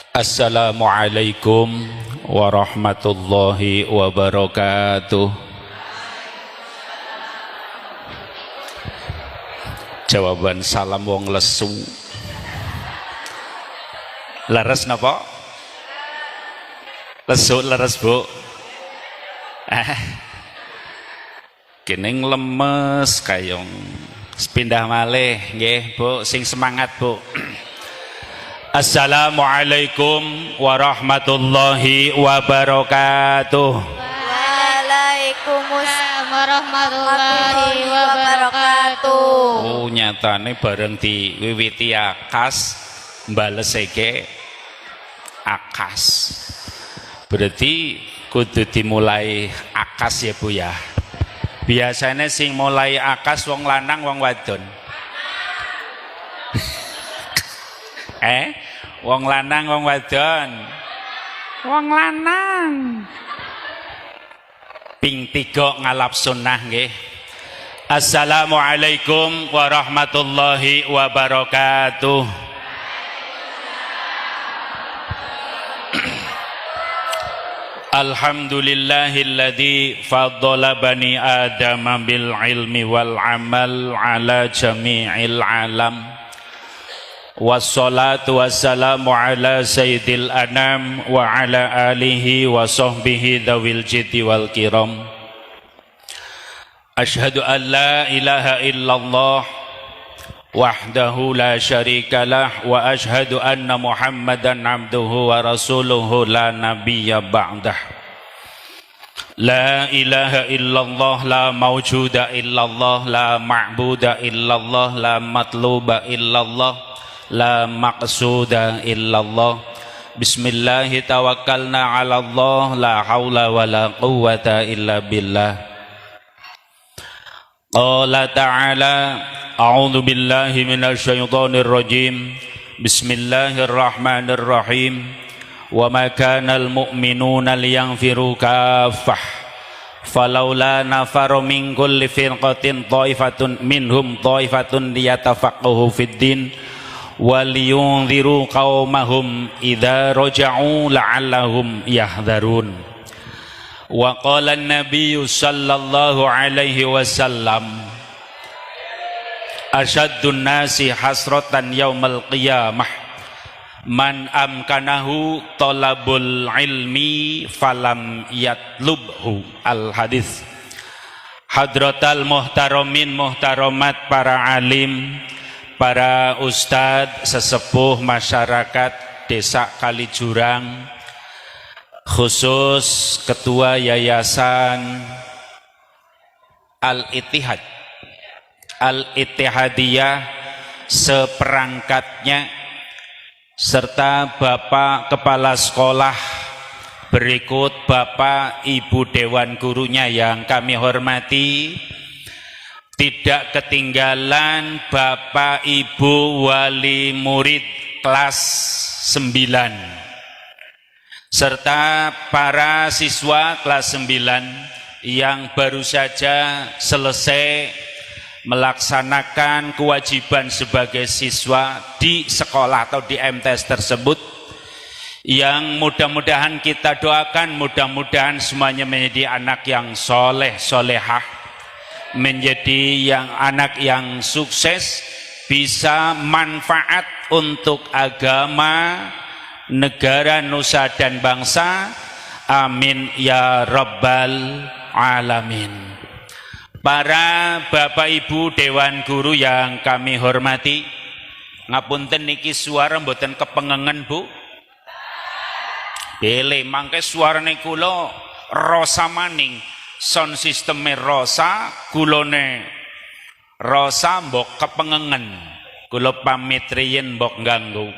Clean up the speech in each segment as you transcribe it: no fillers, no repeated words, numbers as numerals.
Assalamualaikum warahmatullahi wabarakatuh. Jawaban salam wong lesu. Leres napa? Lesu leres, Bu. Kene lemes kayong pindah malih nggih, Bu, sing semangat, Bu. Assalamualaikum warahmatullahi wabarakatuh. Waalaikumsalam warahmatullahi wabarakatuh. Oh, nyatane bareng diwiwiti akas mbalesake akas. Berarti kudu dimulai akas ya, Bu ya. Biasanya sing mulai akas wong lanang wong wadon. Wong lanang wong wadon. Wong lanang. Ping 3 ngalap sunnah nggih. Assalamualaikum warahmatullahi wabarakatuh. Alhamdulillahilladzi faddala bani Adam bil ilmi wal amal ala jami'il alam. Wassalatu wassalamu ala sayyidil anam wa ala alihi wa sahbihi dawil jiti wal kiram. Ashhadu an la ilaha illallah wahdahu la syarikalah wa ashhadu anna Muhammadan abduhu wa rasuluhu la nabiyya ba'dah. La ilaha illallah la mawjuda illallah la ma'buda illallah la matluba illallah la maqsuda illallah. Bismillahi tawakkalna ala Allah la hawla wa la quwwata illa billah. Qala ta'ala a'udzu billahi minasy syaithanir rajim. Bismillahirrahmanirrahim. Wa ma kanal mu'minuna liyanfiru kaffah falaula nafaru min kulli firqatin ta'ifatun minhum ta'ifatun liyatafaqahu fid din waliyunziru qaumahum idza raja'u la'allahum yahdharun. Wa qala an-nabiy sallallahu alaihi wasallam asyaddun nasi hasratan yaumal qiyamah man amkanahu talabul ilmi falam yatlubhu. Al hadis. Hadratal muhtaramin muhtaramat, para alim, para ustadz, sesepuh masyarakat Desa Kalijurang, khusus Ketua Yayasan Al-Ittihad Al-Ittihadiyah seperangkatnya, serta Bapak Kepala Sekolah, berikut Bapak Ibu Dewan Gurunya yang kami hormati. Tidak ketinggalan Bapak Ibu Wali Murid kelas 9 serta para siswa kelas 9 yang baru saja selesai melaksanakan kewajiban sebagai siswa di sekolah atau di MTS tersebut, yang mudah-mudahan kita doakan mudah-mudahan semuanya menjadi anak yang soleh solehah, menjadi anak yang sukses, bisa manfaat untuk agama, negara, nusa dan bangsa. Amin ya rabbal alamin. Para Bapak Ibu Dewan Guru yang kami hormati, ngapunten niki suara mboten kepengengen, Bu. Bele mangke suarane kula rosa maning, sound sisteme rosa, kulone rosa mbok kepengengen. Kula pamit riyin mbok ganggu.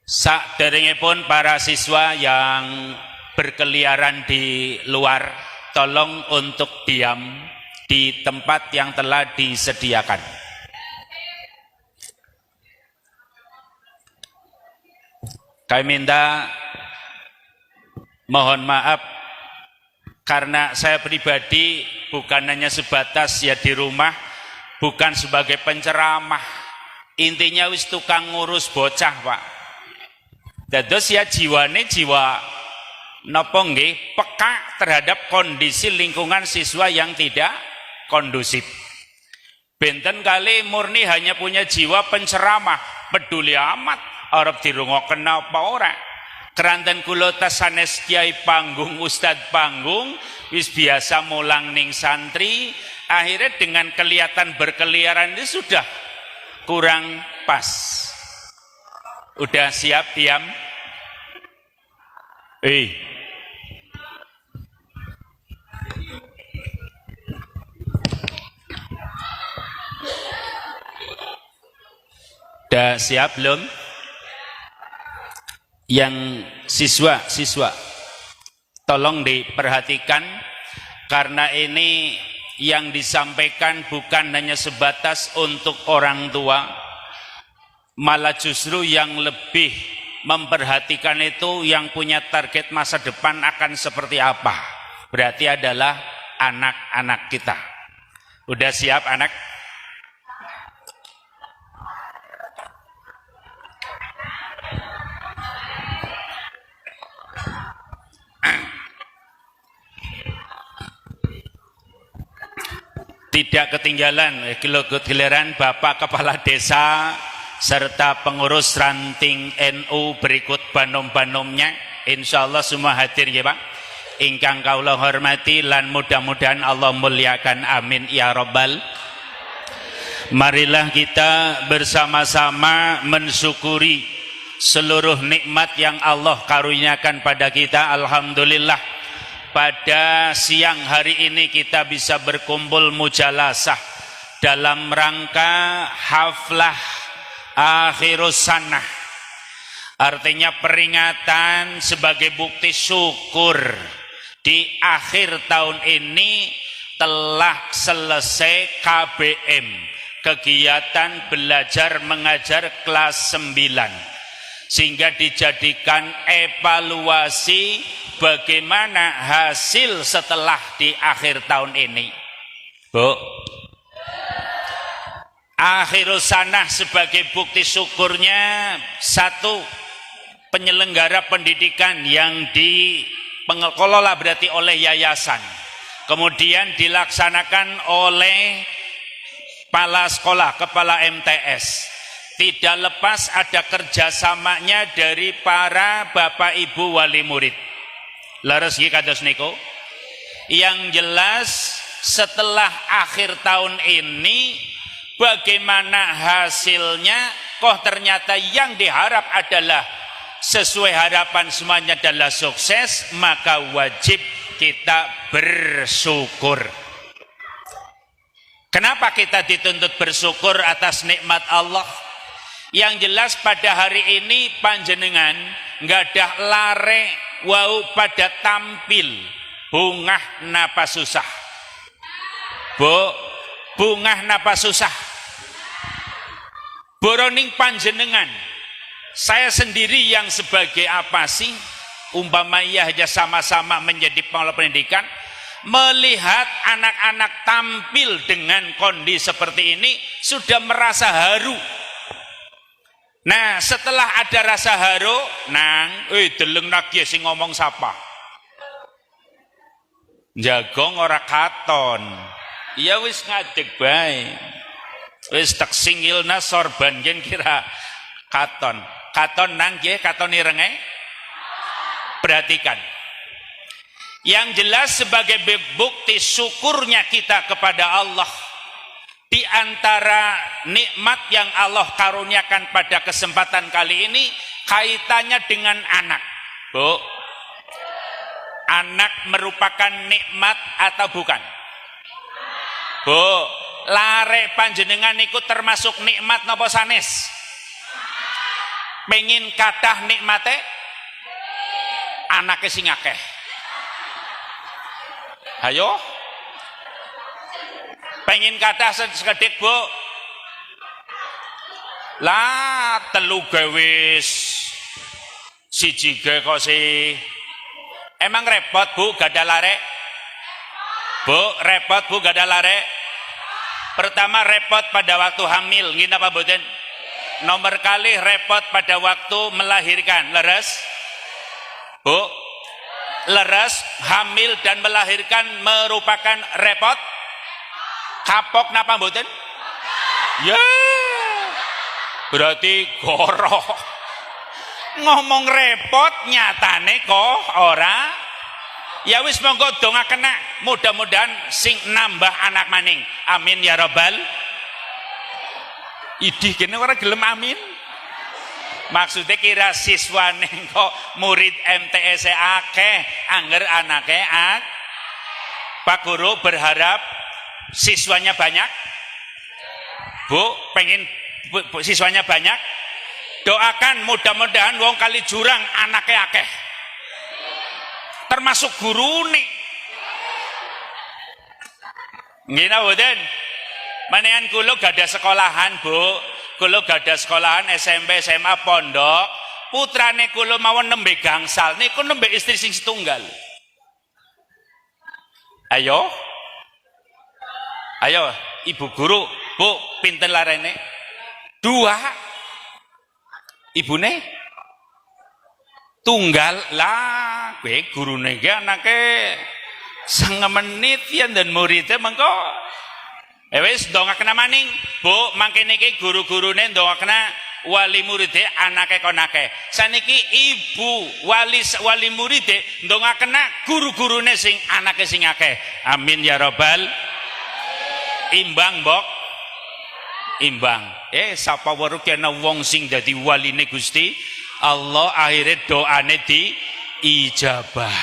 Saderengipun para siswa yang berkeliaran di luar, tolong untuk diam di tempat yang telah disediakan. Kami minta mohon maaf karena saya pribadi bukan hanya sebatas ya di rumah, bukan sebagai penceramah. Intinya wis tukang ngurus bocah, Pak. Dados ya jiwane jiwa napa nggih peka terhadap kondisi lingkungan siswa yang tidak kondusif. Benten kali murni hanya punya jiwa penceramah, peduli amat arep dirungokken apa ora. Keranten kula tas sanes kiai panggung, ustad panggung, wis biasa mulang ning santri, akhirnya dengan kelihatan berkeliaran itu sudah kurang pas. Udah siap diam? Udah siap belum? Yang siswa tolong diperhatikan, karena ini yang disampaikan bukan hanya sebatas untuk orang tua, malah justru yang lebih memperhatikan itu yang punya target masa depan akan seperti apa. Berarti adalah anak-anak kita. Udah siap anak? Tidak ketinggalan giliran Bapak Kepala Desa serta pengurus ranting NU berikut banom-banomnya, insyaallah semua hadir ya Pak. Ingkang kaula hormati lan mudah-mudahan Allah muliakan, amin ya rabbal. Marilah kita bersama-sama mensyukuri seluruh nikmat yang Allah karuniakan pada kita. Alhamdulillah, pada siang hari ini kita bisa berkumpul mujalasah dalam rangka haflah akhirus sanah, artinya peringatan sebagai bukti syukur di akhir tahun ini telah selesai KBM, kegiatan belajar mengajar kelas 9, sehingga dijadikan evaluasi bagaimana hasil setelah di akhir tahun ini. Bu, akhirus sanah sebagai bukti syukurnya, satu, penyelenggara pendidikan yang dikelola berarti oleh yayasan, kemudian dilaksanakan oleh kepala sekolah, kepala MTS. Tidak lepas ada kerjasamanya dari para bapak ibu wali murid. Leres nggih kados niku. Yang jelas setelah akhir tahun ini bagaimana hasilnya, kok ternyata yang diharap adalah sesuai harapan, semuanya adalah sukses, maka wajib kita bersyukur. Kenapa kita dituntut bersyukur atas nikmat Allah? Yang jelas pada hari ini panjenengan nggak ada lare wau pada tampil bungah napa susah. Bu, bungah napa susah. Boroning panjenengan, saya sendiri yang sebagai apa sih? Umpamanya aja sama-sama menjadi pengelola pendidikan, melihat anak-anak tampil dengan kondisi seperti ini sudah merasa haru. Nah, setelah ada rasa haru, nang, deleng lagi sing ngomong sapa? Jagong ora katon. Ya wis ngadeg bae. Wis tak singilna sorban yen kira katon. Katon nang nggih, katon irenge. Perhatikan. Yang jelas sebagai bukti syukurnya kita kepada Allah, di antara nikmat yang Allah karuniakan pada kesempatan kali ini kaitannya dengan anak. Bu, anak merupakan nikmat atau bukan? Bu, lare panjenengan niku termasuk nikmat napa sanes? Pengin kathah nikmate anake sing akeh. Ayo, pengen kathah sekedhik Bu. Lah telu gawis siji ge kok sih. Emang repot Bu gadah lare? Bu, repot Bu gadah lare? Pertama repot pada waktu hamil, nggih napa mboten? Nomor kali repot pada waktu melahirkan. Leres? Bu? Leres, hamil dan melahirkan merupakan repot? Kapok napa mboten? Ya. Berarti goro. Ngomong repot nyatane kok ora. Ya wis monggo dongaken nak, mudah-mudahan sing nambah anak maning. Amin ya rabbal. Idih kene ora gelem amin. Maksudnya kira siswane kok murid MTS akeh, angger anake Pak Guru berharap siswanya banyak. Bu, pengen siswanya banyak. Doakan mudah-mudahan wong kali jurang anake akeh. Termasuk guru nih. Ngina boten. Menehan kula gadah sekolahan, Bu. Kula gadah sekolahan SMP, SMA, pondok. Putrane kula mawon nembe gangsal niku nembe istri sing setunggal. Ayo. Ayo, Ibu guru, Bu, pinten larene? 2. Ibune tunggal lah, kowe gurune ki anake 9 menit ya dan muridnya mengko wis ndongakna maning, Bu, mangke niki guru-gurune ndongakna wali muridé anake konake. Saniki ibu wali muridé ndongakna guru-gurune sing anake sing akeh. Amin ya rabbal. Imbang, Mbok. Imbang. Sapa weruh kena wong sing dadi waline Gusti Allah akhirnya doane di ijabah.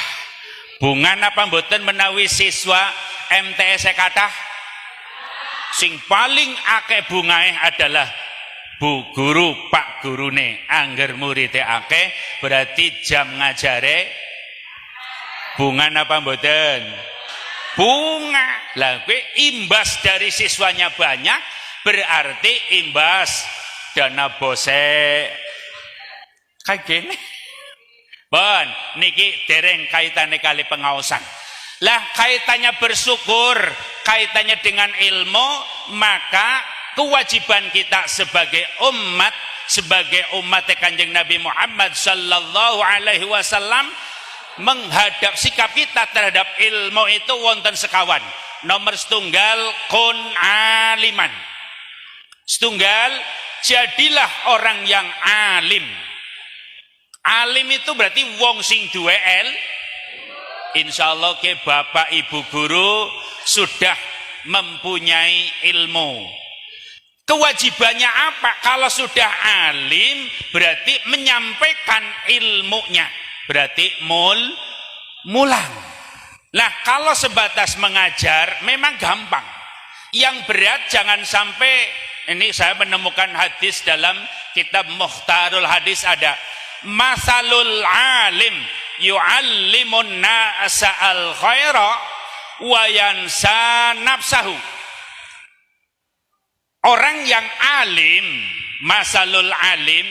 Bungan apa mboten menawi siswa MTS kathah? Sing paling akeh bungae adalah Bu guru, Pak gurune. Angger muridé akeh berarti jam ngajare bungan apa mboten? Bunga. Lah kowe imbas dari siswanya banyak berarti imbas dana bose kayak gini. Bon, niki dereng kaitannya kali pengawasan. Lah kaitannya bersyukur, kaitannya dengan ilmu, maka kewajiban kita sebagai umat Kanjeng Nabi Muhammad sallallahu alaihi wasallam menghadap sikap kita terhadap ilmu itu wonten sekawan. Nomor setunggal kun aliman. Setunggal jadilah orang yang alim. Alim itu berarti wong sing duwe insyaallah ke Bapak Ibu guru sudah mempunyai ilmu. Kewajibannya apa? Kalau sudah alim berarti menyampaikan ilmunya. Berarti mulang. Nah, kalau sebatas mengajar memang gampang. Yang berat jangan sampai, ini saya menemukan hadis dalam kitab Mukhtarul Hadis ada masalul alim yu'allimun nasa al khaira wa yansa nafsahu. Orang yang alim, masalul alim,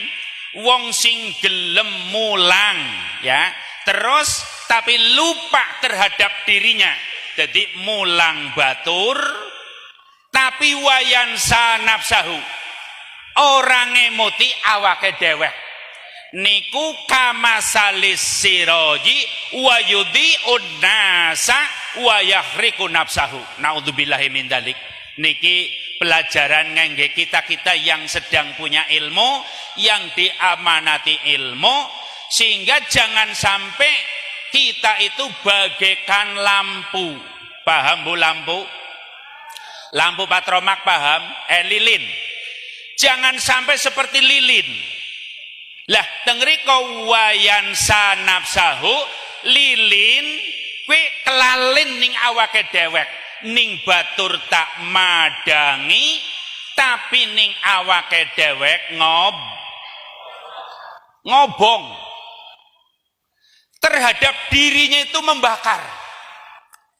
wong sing gelem mulang ya, terus tapi lupa terhadap dirinya. Jadi mulang batur tapi wayansa nafsahu. Orang ngemuti awake dewek. Niku kamasalis siroji wa yudhi'un nasa wa yahriku nafsahu. Naudzubillahi min dzalik. Niki pelajaran ngangge kita yang sedang punya ilmu, yang diamanati ilmu, sehingga jangan sampai kita itu bagaikan lampu. Paham Bu lampu? Lampu patromak paham? Lilin. Jangan sampai seperti lilin. Lah tengriko wayansa nafsahu, lilin kuwi kelalin ning awake dewek, ning batur tak madangi, tapi ning awake dewek ngobong. Terhadap dirinya itu membakar.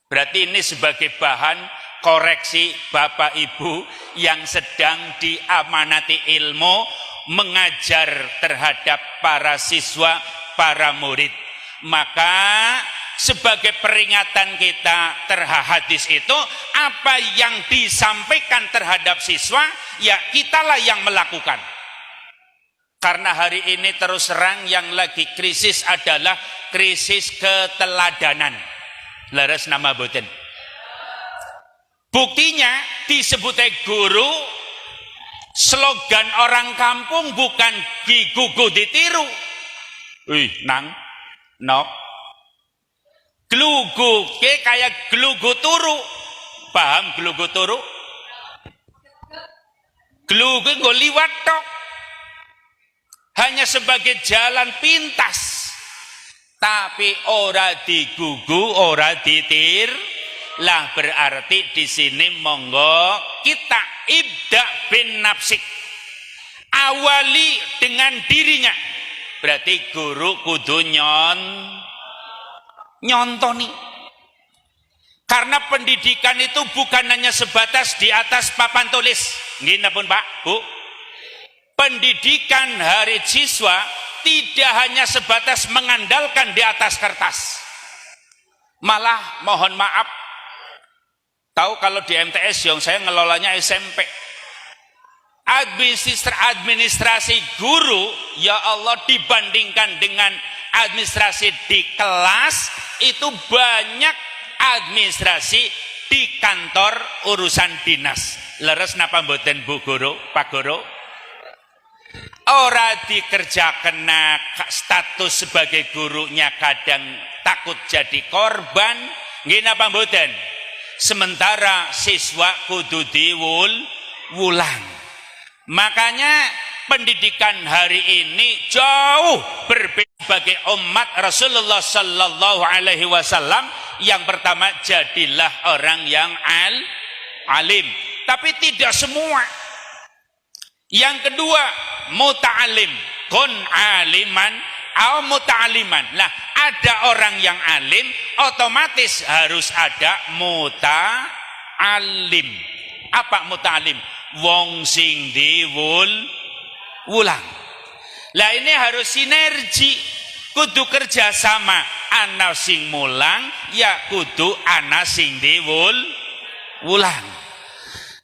Berarti ini sebagai bahan koreksi Bapak Ibu yang sedang diamanati ilmu, mengajar terhadap para siswa, para murid. Maka sebagai peringatan kita terhadap hadis itu, apa yang disampaikan terhadap siswa, ya kitalah yang melakukan. Karena hari ini terus terang yang lagi krisis adalah krisis keteladanan. Leres nama boten. Buktinya disebutnya guru, slogan orang kampung bukan digugu ditiru. Wih, nang, nok. Glugu, kayak glugu turu. Paham glugu turu? Glugu nggak liwat tok. Hanya sebagai jalan pintas, tapi ora digugu, ora ditir, lah berarti di sini monggo kita ibda bin nafsik, awali dengan dirinya. Berarti guru kudu nyontoni. Karena pendidikan itu bukan hanya sebatas di atas papan tulis. Nggih pun Pak, Bu. Pendidikan hari siswa tidak hanya sebatas mengandalkan di atas kertas. Malah mohon maaf, tahu kalau di MTS yang saya ngelolanya SMP, administrasi guru, ya Allah, dibandingkan dengan administrasi di kelas, itu banyak administrasi di kantor urusan dinas. Leres napa mboten Bu Guru, Pak Guru? Ora dikerjakan status sebagai gurunya kadang takut jadi korban, nggih napa mboten? Sementara siswa kudu diwulang. Makanya pendidikan hari ini jauh berbeda sebagai umat Rasulullah sallallahu alaihi wasallam. Yang pertama, jadilah orang yang alim, tapi tidak semua. Yang kedua, muta'alim, kun aliman au muta'aliman. Nah, ada orang yang alim, otomatis harus ada muta'alim. Apa muta'alim? Wong sing diwulang. Lah ini harus sinergi, kudu kerjasama. Ana sing mulang, ya kudu ana sing diwulang.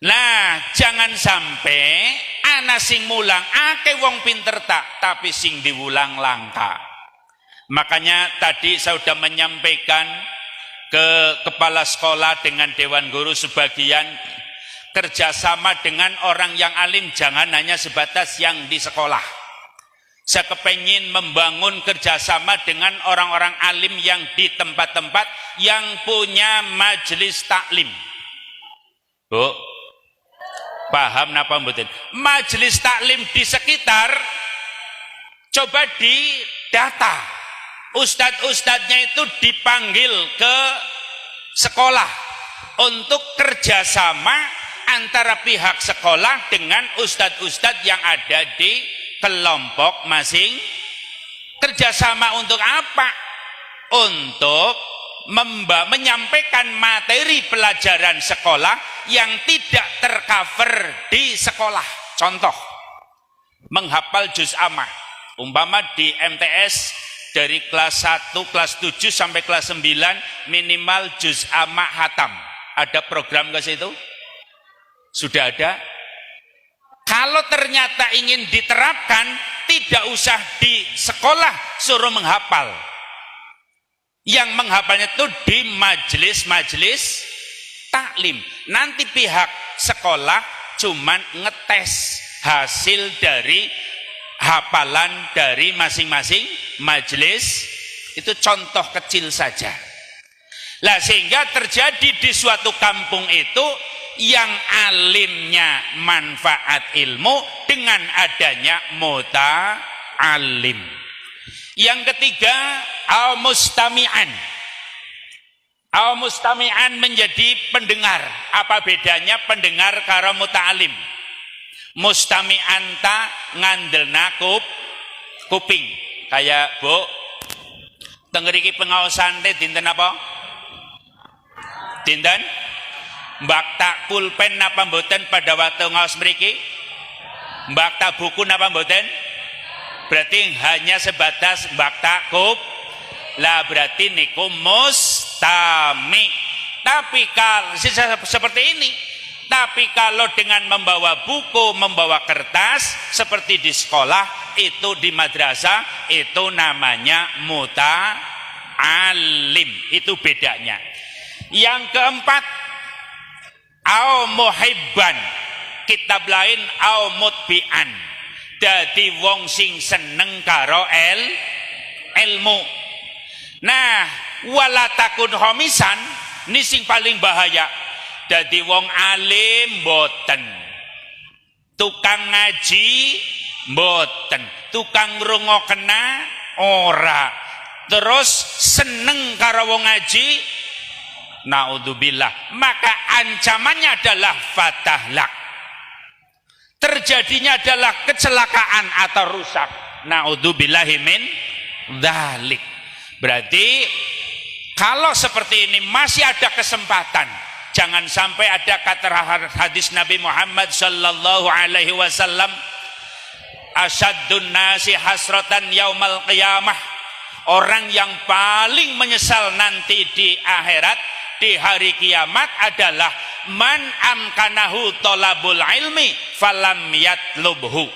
Nah, jangan sampai ana sing mulang akeh wong pinter tapi sing diwulang langka. Makanya tadi saya sudah menyampaikan ke kepala sekolah dengan dewan guru sebagian, kerjasama dengan orang yang alim jangan hanya sebatas yang di sekolah. Saya kepengin membangun kerjasama dengan orang-orang alim yang di tempat-tempat yang punya majelis taklim. Bu, paham napa mboten? Majelis taklim di sekitar, coba didata. Ustadz-ustadznya itu dipanggil ke sekolah untuk kerjasama antara pihak sekolah dengan ustadz-ustadz yang ada di kelompok masing. Kerjasama untuk apa? Untuk menyampaikan materi pelajaran sekolah yang tidak tercover di sekolah. Contoh, menghafal juz amah. Umpama di MTS dari kelas 1, kelas 7 sampai kelas 9 minimal juz amah hatam. Ada program ke situ? Sudah ada? Kalau ternyata ingin diterapkan, tidak usah di sekolah suruh menghafal. Yang menghafalnya itu di majelis-majelis taklim. Nanti pihak sekolah cuman ngetes hasil dari hafalan dari masing-masing majelis. Itu contoh kecil saja. Lah sehingga terjadi di suatu kampung itu yang alimnya manfaat ilmu dengan adanya muta'alim. Yang ketiga, al-mustami'an. Al-mustami'an menjadi pendengar. Apa bedanya pendengar karo muta'alim? Mustami'an ta ngandelna kuping. Kayak Bu, tengeriki pengawasan dinten apa? Dinten mbakta pulpen napa mboten pada waktu ngaos mriki? Mbakta buku napa mboten? Berarti hanya sebatas mbakta lah berarti niku mustami. Tapi kalau seperti ini, tapi kalau dengan membawa buku, membawa kertas seperti di sekolah, itu di madrasah itu namanya muta'alim. Itu bedanya. Yang keempat, au muhibban, kitab lain au mutbi'an, dadi wong sing seneng karo ilmu. Nah, wala takun khomisan, ini sing paling bahaya. Dadi wong alim boten, tukang ngaji boten, tukang ngrungokna ora, terus seneng karo wong ngaji, naudzubillah, maka ancamannya adalah fatahlak, terjadinya adalah kecelakaan atau rusak. Naudzubillahi min dzalik. Berarti kalau seperti ini masih ada kesempatan, jangan sampai ada kata hadis Nabi Muhammad sallallahu alaihi wasallam, asyaddun nasi hasratan yaumal qiyamah, orang yang paling menyesal nanti di akhirat, di hari kiamat adalah man amkanahu tolabul ilmi falam yatlubhu,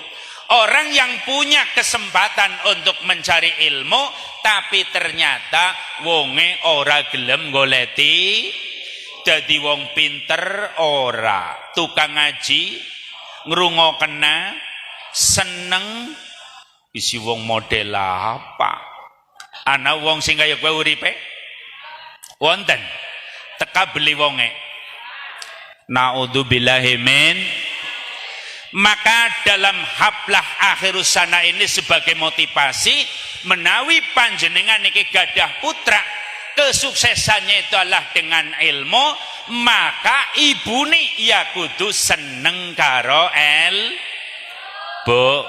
orang yang punya kesempatan untuk mencari ilmu tapi ternyata wonge ora gelem goleti. Dadi wong pinter ora, tukang ngaji ngrungokna seneng, isi wong model apa? Ana wong sing kaya kowe uripe wonten teka beli wonge. Naudzubillahi min. Maka dalam haflah akhirus sana ini sebagai motivasi, menawi panjenengan niki gadah putra, kesuksesannya itu adalah dengan ilmu, maka ibune ya kudu seneng karo Bu,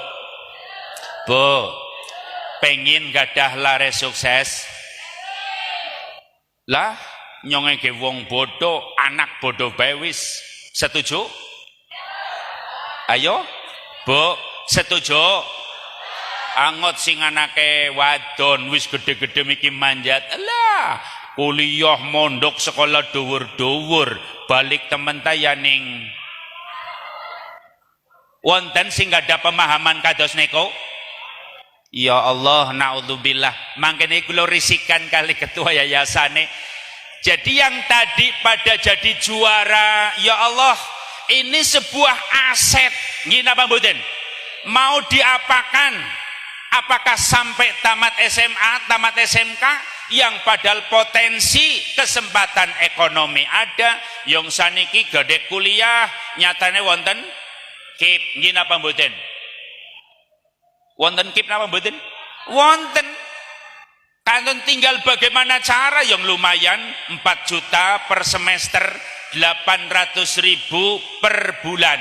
pengin gadah lare sukses lah, nyongeke wong bodoh, anak bodoh bae wis. Setuju? Ayo Bu, setuju? Angot sing anake wadon wis gede-gede miki manjat, alah kuliah mondok sekolah dhuwur-dhuwur, balik temen ya ning wonten sing ada pemahaman kados neko. Ya Allah, naudzubillah. Mangkene kula risikan kali ketua yayasane. Jadi yang tadi pada jadi juara, ya Allah, ini sebuah aset. Nggih napa mboten? Mau diapakan? Apakah sampai tamat SMA, tamat SMK, yang padahal potensi kesempatan ekonomi ada, yang saniki gede kuliah, nyatane wonten kip, nggih napa mboten? Wonten kip napa mboten? Wonten. Kanton tinggal bagaimana cara yang lumayan 4 juta per semester, 800.000 per bulan.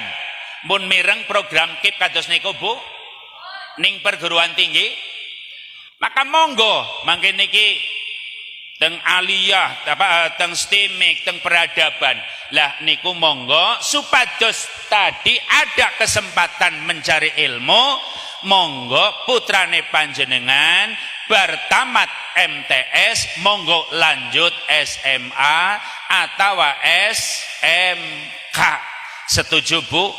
Mun mireng program kip kados niku Bu, ning perguruan tinggi, maka monggo mangke niki teng aliyah teng STEMIK teng peradaban lah niku monggo supados tadi ada kesempatan mencari ilmu, monggo putrane panjenengan bertamat MTS monggo lanjut SMA atau SMK. Setuju Bu?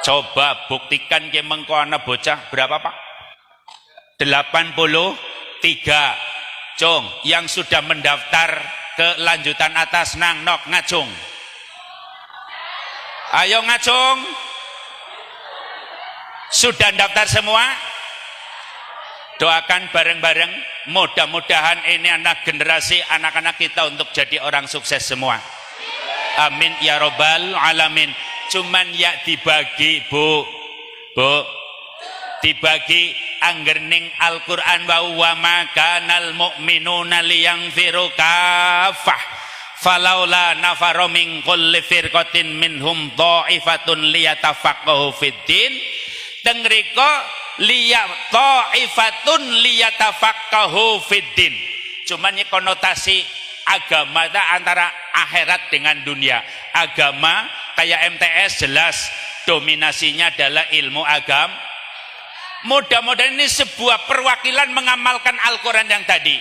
Coba buktikan ke mengko ana bocah berapa Pak? 83 Cung yang sudah mendaftar ke lanjutan atas nang nok ngacung. Ayo ngacung. Sudah daftar semua? Doakan bareng-bareng, mudah-mudahan ini anak generasi anak-anak kita untuk jadi orang sukses semua. Amin ya robbal alamin. Cuman ya dibagi Bu, dibagi anggerning Al-Quran wa ma kanal mu'minuna liyangfiru kafah falaula nafara min kulli firqatin minhum dha'ifatun liyatafaqahu fiddin. Teng riko dha'ifatun liyatafaqahu fiddin. Cuman ini konotasi agama antara akhirat dengan dunia. Agama kayak MTS jelas dominasinya adalah ilmu agama. Mudah-mudahan ini sebuah perwakilan mengamalkan Al-Quran yang tadi.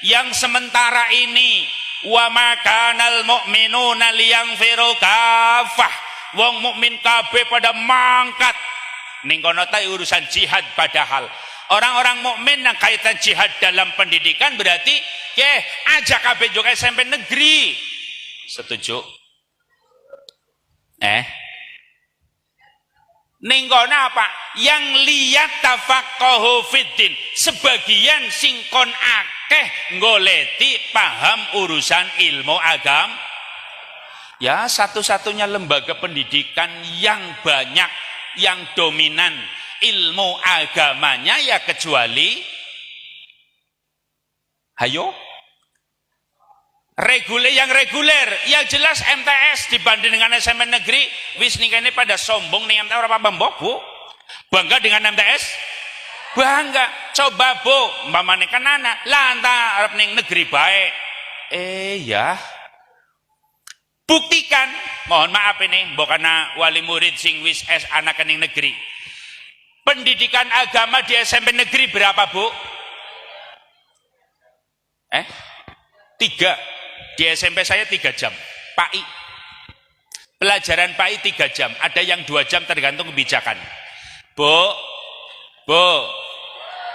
Yang sementara ini wa ma kanal mu'minuna liyangfiru kafah, wong mukmin kabeh pada mangkat ning kono ta urusan jihad, padahal orang-orang mukmin yang kaitan jihad dalam pendidikan berarti ajak kabeh njuk SMP negeri. Setuju? Ning kono apa? Yang liat tafaqahu fiddin, sebagian sing kon akeh ngoleti paham urusan ilmu agama. Ya, satu-satunya lembaga pendidikan yang banyak, yang dominan ilmu agamanya ya kecuali yang reguler, yang jelas MTS dibanding dengan SMP negeri. Wis ningkene pada sombong ning MTS ora apa-apa Bu. Bangga dengan MTS? Bangga. Coba Bu, umpamane kan anak lantar arep ning negeri baik. Ya. Buktikan, mohon maaf ini, bukan wali murid sing wis anak ning negeri. Pendidikan agama di SMP negeri berapa Bu? 3. Di SMP saya 3 jam. PAI. Pelajaran PAI 3 jam. Ada yang 2 jam tergantung kebijakan. Bu,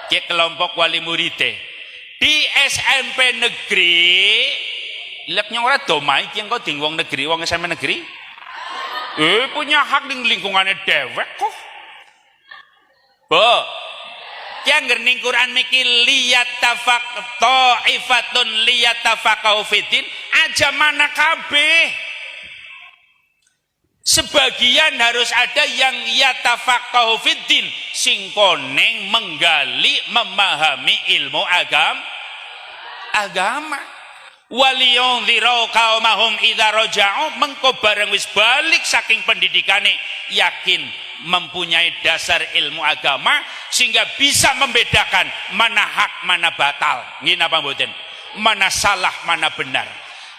kelompok wali murid di SMP negeri, labnya ora domai ki engko ding wong negeri, wong SMP negeri. Punya hak ning lingkungannya dewek kok. Bu, ki angger ning Quran miki liyat tafaq ta'ifatun liyat tafaqahu fiddin, aja mana kabeh. Sebagian harus ada yang yatafaqahu fiddin, sing koneng menggali memahami ilmu agama. Waliyunzirau qaumahum idza raja'u, mengko bareng wis balik saking pendidikane yakin mempunyai dasar ilmu agama sehingga bisa membedakan mana hak mana batal. Nggih napa mboten? Mana salah mana benar.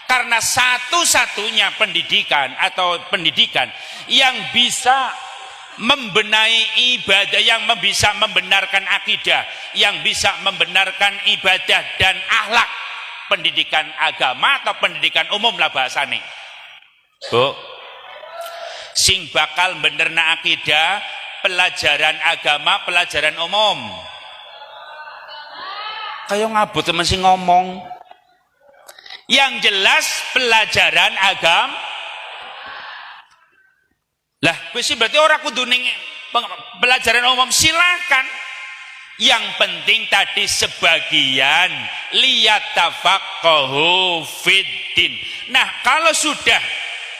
Karena satu-satunya pendidikan yang bisa membenahi ibadah, yang bisa membenarkan akidah, yang bisa membenarkan ibadah dan akhlak, pendidikan agama atau pendidikan umum lah bahasane. Bu, sing bakal benerna akidah, pelajaran agama, pelajaran umum. Kayak ngabut temen sing ngomong. Yang jelas pelajaran agama. Lah, kuwi berarti ora kudu ning pelajaran umum, silakan. Yang penting tadi sebagian liyat tafaqahu fiddin. Nah, kalau sudah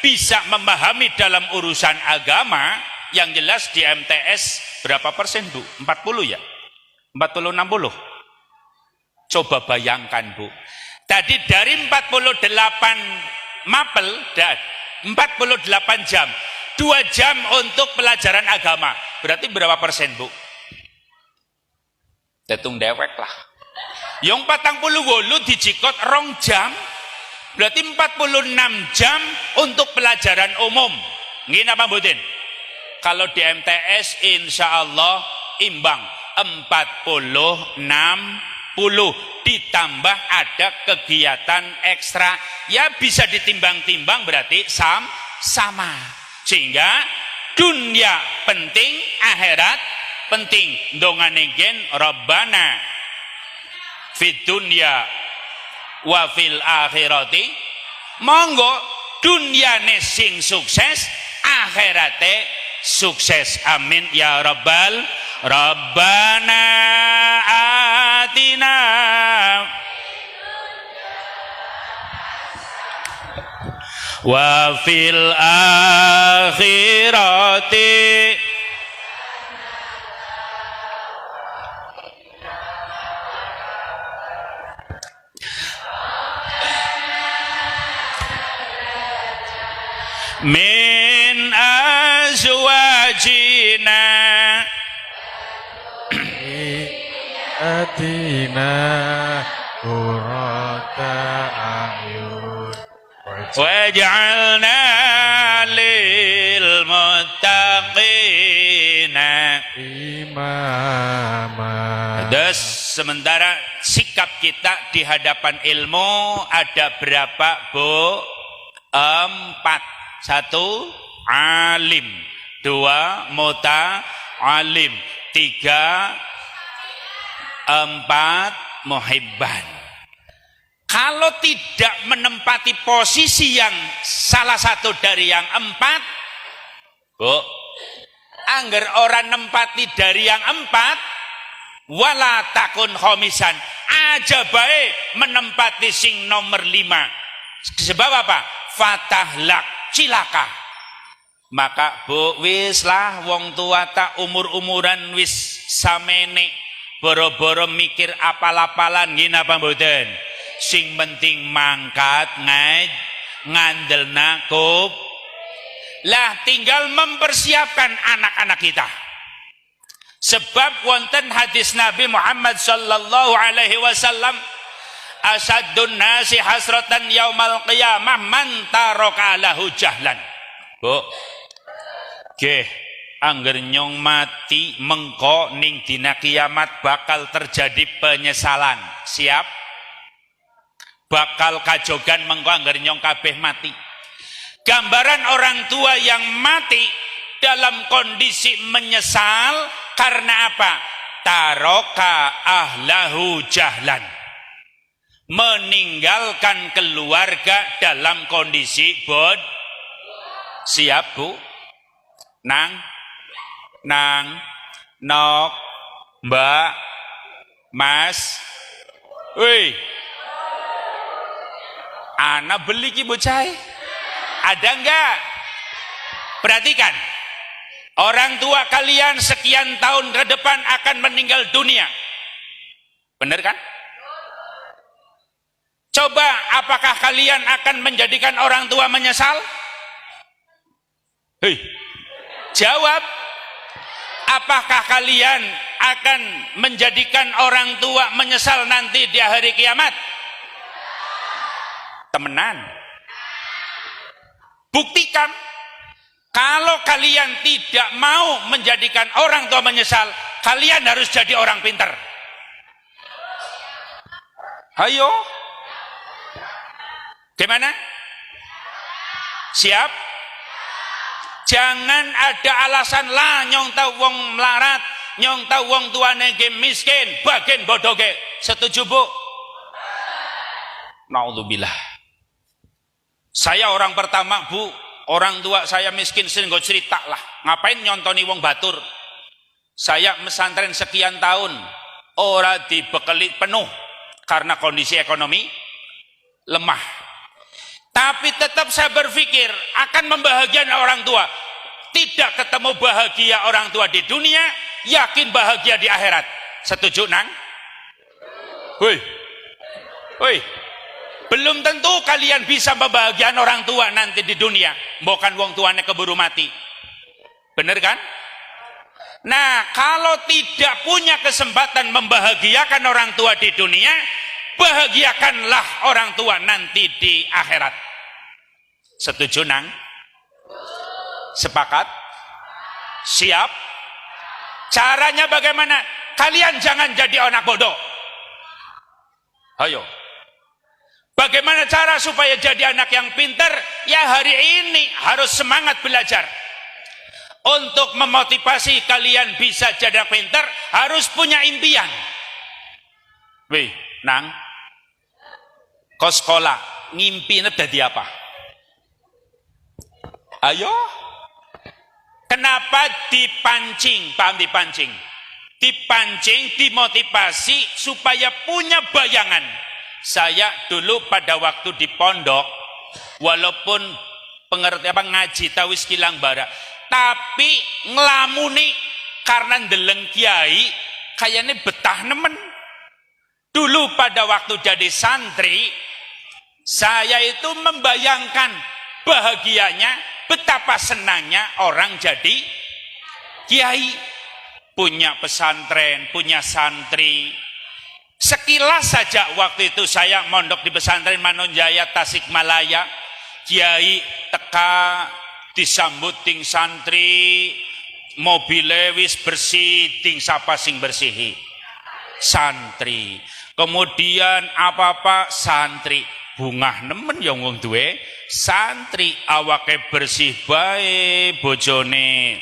bisa memahami dalam urusan agama, yang jelas di MTS berapa persen Bu? 40 ya? 40-60? Coba bayangkan Bu. Tadi dari 48 mapel, 48 jam, 2 jam untuk pelajaran agama. Berarti berapa persen Bu? Tetung dewek lah. Yang 48 dijikot 2 jam, berarti 46 jam untuk pelajaran umum. Nggih napa mboten? Kalau di MTS insya Allah imbang 40-60, ditambah ada kegiatan ekstra, ya bisa ditimbang-timbang berarti sama. Sehingga dunia penting, akhirat penting. Dongane gen Rabbana fid dunya wa fil akhirati, monggo dunyane sing sukses, akhirate sukses. Amin ya rabbal. Rabbana atina wa fil akhirati min azwajina atina qurrata a'yun waj'alna lil muttaqina imama. Terus sementara sikap kita di hadapan ilmu ada berapa Bu? 4. 1 alim, 2 alim. 3, 4 muhibban. Kalau tidak menempati posisi yang salah satu dari yang 4, Bu, angger orang nempati dari yang 4, wala takun khomisan, aja baik menempati sing nomor 5. Sebab apa? Fatahlak, cilaka. Maka Bu, wis lah wong tua tak umur-umuran wis samene, boro-boro mikir apal-apalan ngin apa mboten. Sing penting mangkat ngandel nakub. Lah tinggal mempersiapkan anak-anak kita. Sebab wonten hadis Nabi Muhammad sallallahu alaihi wasallam, asaddun nasi hasratan yaumal qiyamah man taraka lahu jahlan. Bu, nggih, angger nyong mati mengko ning dina kiamat bakal terjadi penyesalan. Siap? Bakal kajogan mengko angger nyong kabeh mati. Gambaran orang tua yang mati dalam kondisi menyesal karena apa? Taroka ahlahu jahlan, meninggalkan keluarga dalam kondisi bod. Siap Bu? Nang, nok, mbak, mas, wih, anak beli ki bocah, ada enggak? Perhatikan, orang tua kalian sekian tahun ke depan akan meninggal dunia, benar kan? Coba, apakah kalian akan menjadikan orang tua menyesal? Hei, jawab. Apakah kalian akan menjadikan orang tua menyesal nanti di hari kiamat? Temenan. Buktikan. Kalau kalian tidak mau menjadikan orang tua menyesal, kalian harus jadi orang pintar. Ayo. Gimana? Siap? Jangan ada alasan lah nyong tau wong melarat, nyong tau wong tuane ge miskin, bagian bodoh ge. Setuju Bu? Naudzubillah. Saya orang pertama Bu, orang tua saya miskin sering gue cerita lah. Ngapain nyontoni wong batur? Saya mesantren sekian tahun, ora dibekeli penuh karena kondisi ekonomi lemah. Tapi tetap saya berpikir akan membahagiakan orang tua. Tidak ketemu bahagia orang tua di dunia, yakin bahagia di akhirat. Setuju nang? Woi, belum tentu kalian bisa membahagiakan orang tua nanti di dunia. Bukan wong tuanya keburu mati. Bener kan? Nah, kalau tidak punya kesempatan membahagiakan orang tua di dunia, bahagiakanlah orang tua nanti di akhirat. Setuju nang? Sepakat? Siap? Caranya bagaimana? Kalian jangan jadi anak bodoh. Ayo. Bagaimana cara supaya jadi anak yang pintar? Ya hari ini harus semangat belajar. Untuk memotivasi kalian bisa jadi anak pintar, harus punya impian. Wih, nang, kau sekolah, ngimpinya jadi apa? Ayo. Kenapa dipancing? Paham dipancing? Dipancing, dimotivasi supaya punya bayangan. Saya dulu pada waktu di pondok, walaupun ngaji tawis kilang bara, tapi ngelamuni karena ndeleng kiai, kayaknya betah nemen. Dulu pada waktu jadi santri, saya itu membayangkan bahagianya, betapa senangnya orang jadi kiai, punya pesantren, punya santri. Sekilas saja waktu itu saya mondok di pesantren Manonjaya Tasikmalaya, kiai teka disambut ting santri, mobile wis bersih, ting sapa sing bersihi santri. Kemudian apa-apa santri, bungah nemen yang wong duwe santri, awake bersih bae, bojone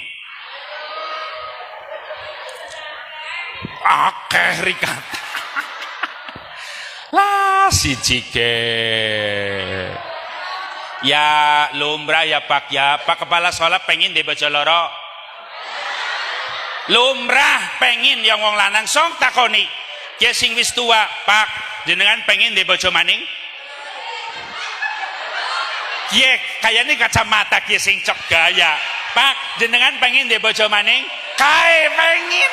akeh rikat. Lah siji ke. Ya lumrah ya Pak ya. Pak kepala sekolah pengen di bojo loro. Lumrah pengen yang wong lanang song takoni. Ki sing wis tua, Pak, jenengan pengen di bojo maning? Ki kayane kacamata ki sing cok gaya. Pak, jenengan pengen di bojo maning? Kae pengen.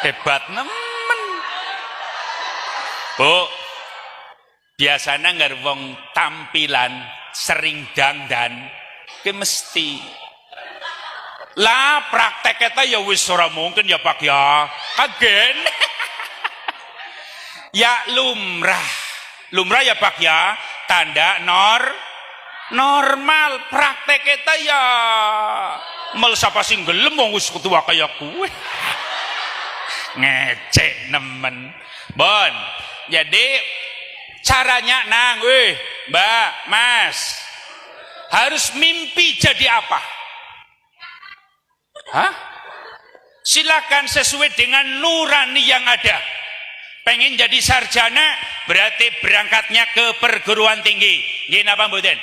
Hebat nemen. Bu, biasanya nggak wong tampilan sering dandan ke mesti lah praktek kita ya wis ora mungkin ya Pak ya kagen. Ya lumrah ya Pak ya tanda normal praktek kita ya mel sapa sing gelem wong wis ketua kaya kuwe. Ngecek nemen bon. Jadi caranya nang Mbak Mas harus mimpi jadi apa? Hah? Silakan sesuai dengan nurani yang ada. Pengen jadi sarjana berarti berangkatnya ke perguruan tinggi. Gini apa mboten?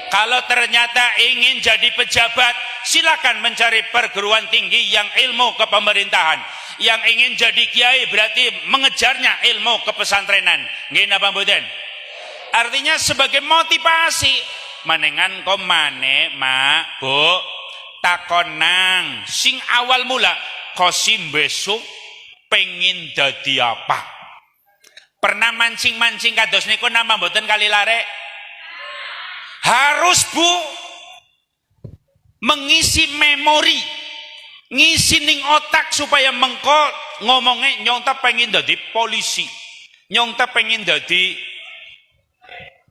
Kalau ternyata ingin jadi pejabat, silakan mencari perguruan tinggi yang ilmu kepemerintahan. Yang ingin jadi kiai berarti mengejarnya ilmu kepesantrenan. Gini apa mboten? Artinya sebagai motivasi. Manengan komane mak bu takonang sing awal mula kosim besok pengen dadi apa? Pernah mancing-mancing kados niku nama mboten kali lare? Harus Bu mengisi memori, ngisi ning otak supaya mengko ngomongnya nyonta pengen dadi polisi, nyonta pengen dadi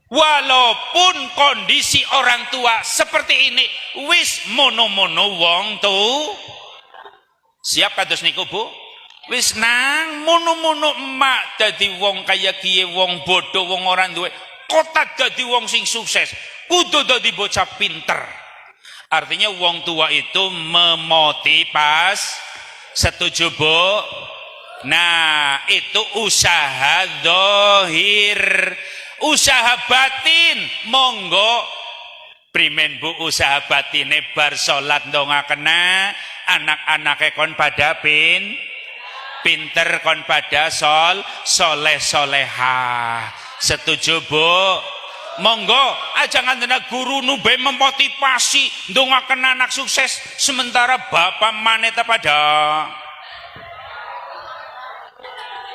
walaupun kondisi orang tua seperti ini wis mono-mono wong tuh siap kados niku Bu wis nang mono-mono emak dadi wong kaya kiye wong bodoh wong orang duwe kota dadi wong sing sukses kudu dadi bocah pinter. Artinya wong tua itu memotivasi. Setuju Bu? Nah itu usaha zahir. Usaha batin monggo primen Bu usaha batine bar salat ndongakena anak-anake kon pada pinter kon pada soleh solehah. Setuju Bu? Monggo aja ngandena guru nube memotivasi ndongakena anak sukses sementara bapak maneta pada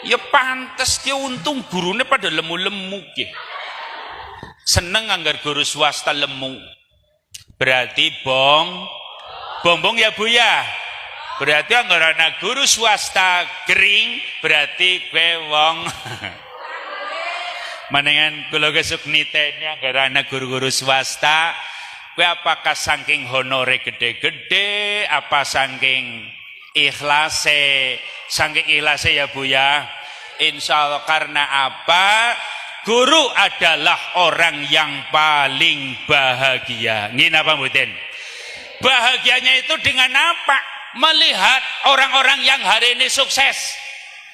ya pantes dia untung gurunya pada lemu-lemu ya. Seneng anggar guru swasta lemu. Berarti bongbong ya Bu ya. Berarti anggar anak guru swasta kering berarti kue wong. Manengan kula gesuk niteni anggar anak guru-guru swasta kue apakah saking honore gede-gede apa saking ikhlase ya Bu ya. Insya Allah karena apa? Guru adalah orang yang paling bahagia. Ngin apa mboten? Bahagianya itu dengan apa? Melihat orang-orang yang hari ini sukses.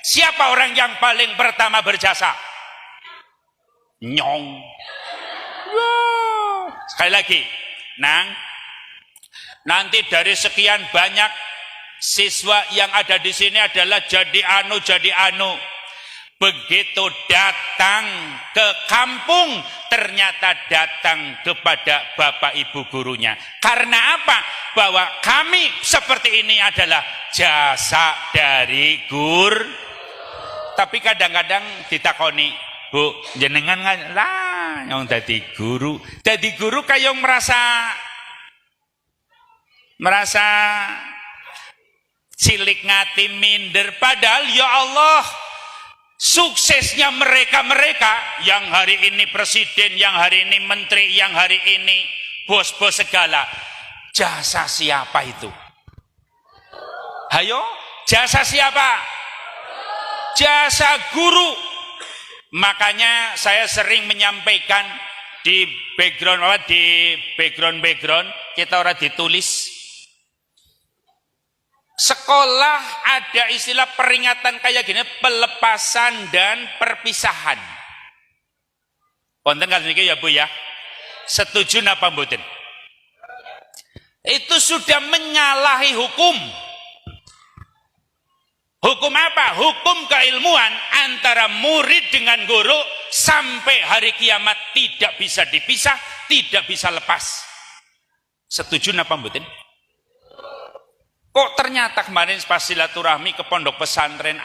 Siapa orang yang paling pertama berjasa? Nyong. Sekali lagi, nang. Nanti dari sekian banyak siswa yang ada di sini adalah jadi anu. Begitu datang ke kampung, ternyata datang kepada bapak ibu gurunya. Karena apa? Bahwa kami seperti ini adalah jasa dari Tapi kadang-kadang ditakoni, Bu, jenengan lah yang dadi guru. Dadi guru kayak merasa cilik ngati minder, padahal ya Allah suksesnya mereka yang hari ini presiden, yang hari ini menteri, yang hari ini bos-bos segala jasa siapa itu? Hayo, jasa siapa? Jasa guru. Makanya saya sering menyampaikan di background kita orang ditulis. Sekolah ada istilah peringatan kayak gini, pelepasan dan perpisahan. Wonten kan niki ya Bu ya? Setuju napa mboten? Itu sudah menyalahi hukum. Hukum apa? Hukum keilmuan antara murid dengan guru sampai hari kiamat tidak bisa dipisah, tidak bisa lepas. Setuju napa mboten? Kok ternyata kemarin pas silaturahmi ke pondok pesantren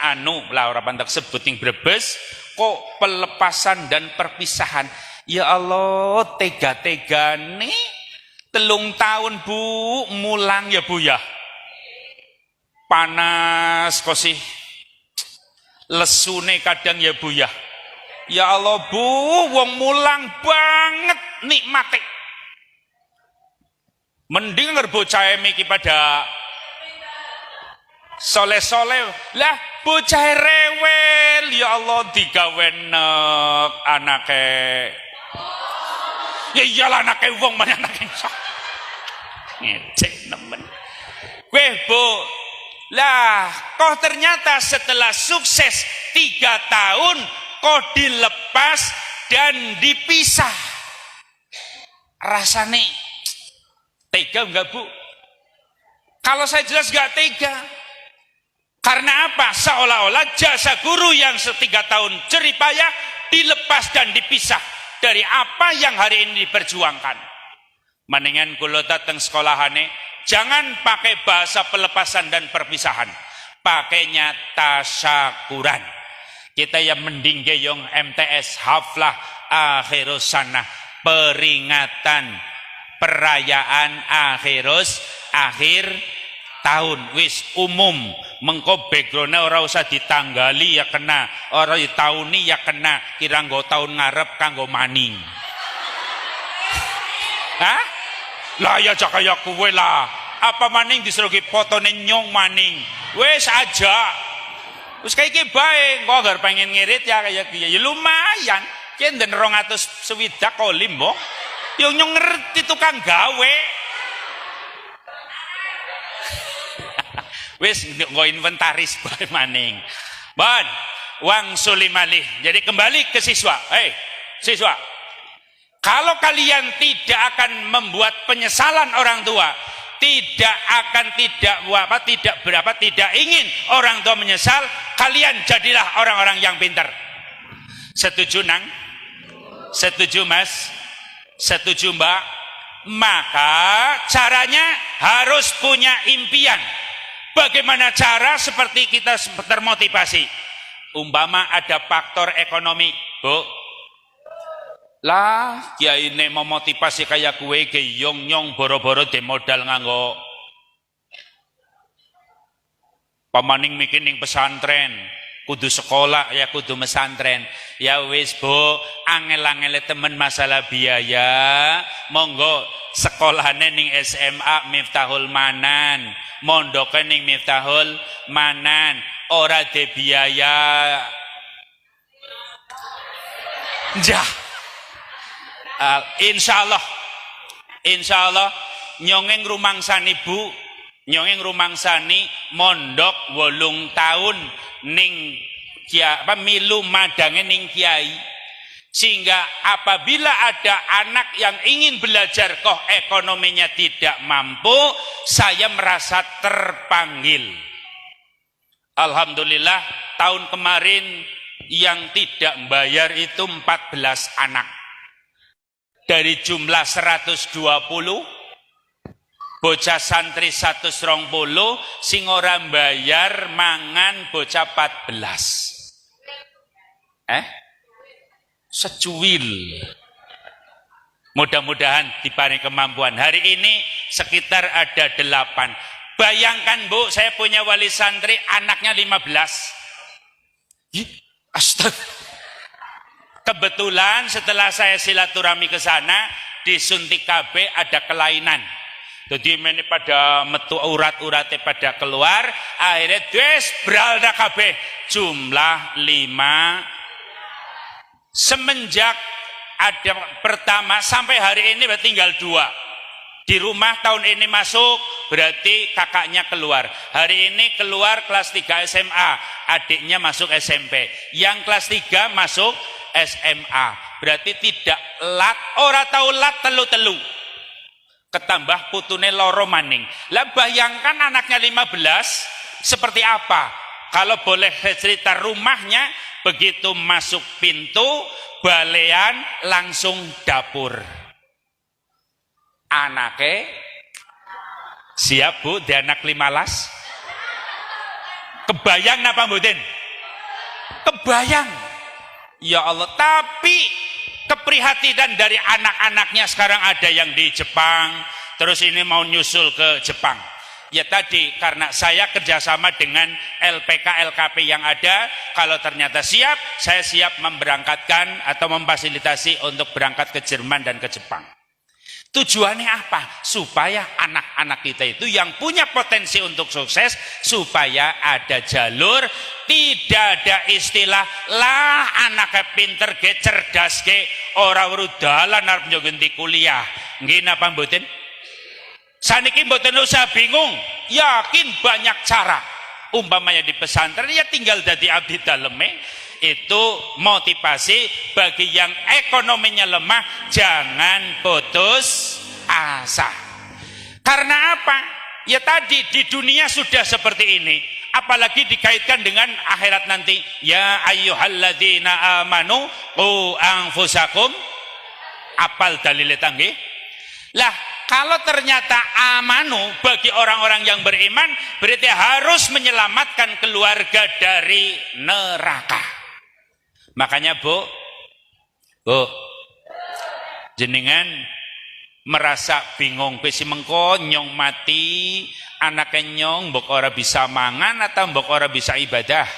lah ora pantek sebut ning Brebes, kok pelepasan dan perpisahan. Ya Allah, tega-tegane 3 tahun Bu mulang ya Bu ya. Panas kok sih. Lesune kadang ya Bu ya. Ya Allah Bu, wong mulang banget nikmate. Mending ngerbocah iki pada soleh-soleh lah bocah rewel ya Allah digawe nek anake ya iyalah anake wong mana anake ngecek nemen weh Bu lah kok ternyata setelah sukses 3 tahun kok dilepas dan dipisah rasane tega enggak Bu? Kalau saya jelas enggak tega. Karena apa? Seolah-olah jasa guru yang 3 tahun jeripayah dilepas dan dipisah dari apa yang hari ini diperjuangkan. Mendingan kula datang sekolahane, jangan pakai bahasa pelepasan dan perpisahan. Pakainya tasyakuran. Kita yang mending geyong MTS haflah akhirus sana, peringatan perayaan akhir tahun wis umum mengko background ora usah ditanggali ya kena ora ditauni ya kena kira nggo tahun ngarep kanggo maning. Hah? Lah ya aja kaya kowe lah. Apa maning disuruh fotone nyong maning. Wis aja. Wis kaya iki bae engko agar pengen ngirit ya kaya piye. Ya lumayan. Ki ndek 260 kolim mbok. Yo nyong ngerti tukang gawe. Wis nggo inventaris bae maning. Bon, wang sulimalih. Jadi kembali ke siswa. Siswa. Kalau kalian tidak akan membuat penyesalan orang tua, tidak ingin orang tua menyesal, kalian jadilah orang-orang yang pintar. Setuju Nang? Setuju Mas? Setuju Mbak? Maka caranya harus punya impian. Bagaimana cara seperti kita termotivasi? Umpama ada faktor ekonomi, Bu. Lah, kiai nek memotivasi kayak kue geyong nyong boro-boro demodal nganggo pamaning mikin ning pesantren, kudu sekolah ya kudu pesantren. Ya wis Bu, angel-angele temen masalah biaya, monggo sekolahane ning SMA Miftahul Manan, mondoke ning Miftahul Manan, ora de biaya. Jah. Insyaallah nyongeng rumangsani Bu, nyongeng rumangsani mondok 8 tahun ning milu madange ning kiai, sehingga apabila ada anak yang ingin belajar kok ekonominya tidak mampu, saya merasa terpanggil. Alhamdulillah tahun kemarin yang tidak bayar itu 14 anak. Dari jumlah 120 bocah santri 120 sing ora bayar mangan bocah 14. Secuil. Mudah-mudahan diparing kemampuan. Hari ini sekitar ada 8. Bayangkan Bu, saya punya wali santri anaknya 15. Astaga. Kebetulan setelah saya silaturahmi ke sana, disuntik KB ada kelainan. Jadi ini pada metu urat-uratnya pada keluar, akhirnya des beralda KB jumlah 5. Semenjak ada pertama sampai hari ini tinggal 2. Di rumah tahun ini masuk, berarti kakaknya keluar. Hari ini keluar kelas 3 SMA, adiknya masuk SMP. Yang kelas 3 masuk SMA. Berarti tidak lat, ora tahu lat telu-telu. Ketambah putune loro maning. Lah bayangkan anaknya 15, seperti apa? Kalau boleh cerita rumahnya, begitu masuk pintu, balean langsung dapur. Anake siap Bu, di anak 15. Kebayang napa mboten? Kebayang. Ya Allah, tapi keprihatinan dari anak-anaknya sekarang ada yang di Jepang, terus ini mau nyusul ke Jepang. Ya tadi, karena saya kerjasama dengan LPK, LKP yang ada, kalau ternyata siap, saya siap memberangkatkan atau memfasilitasi untuk berangkat ke Jerman dan ke Jepang. Tujuannya apa? Supaya anak-anak kita itu yang punya potensi untuk sukses, supaya ada jalur, tidak ada istilah lah anaknya pinter ge, cerdas ge, ora urudalan arep njogenti kuliah. Nggih napa mboten? Saniki mboten usah bingung, yakin banyak cara. Umpamanya di pesantren ya tinggal dadi abdi daleme. Itu motivasi bagi yang ekonominya lemah, jangan putus asa. Karena apa? Ya tadi di dunia sudah seperti ini, apalagi dikaitkan dengan akhirat nanti. Ya ayyuhalladzina amanu qu anfusakum, apal dalile tangge. Lah kalau ternyata amanu bagi orang-orang yang beriman, berarti harus menyelamatkan keluarga dari neraka. Makanya Bu, jenengan merasa bingung, besi mengko nyong mati, anaknya nyong mbok ora bisa mangan atau mbok ora bisa ibadah.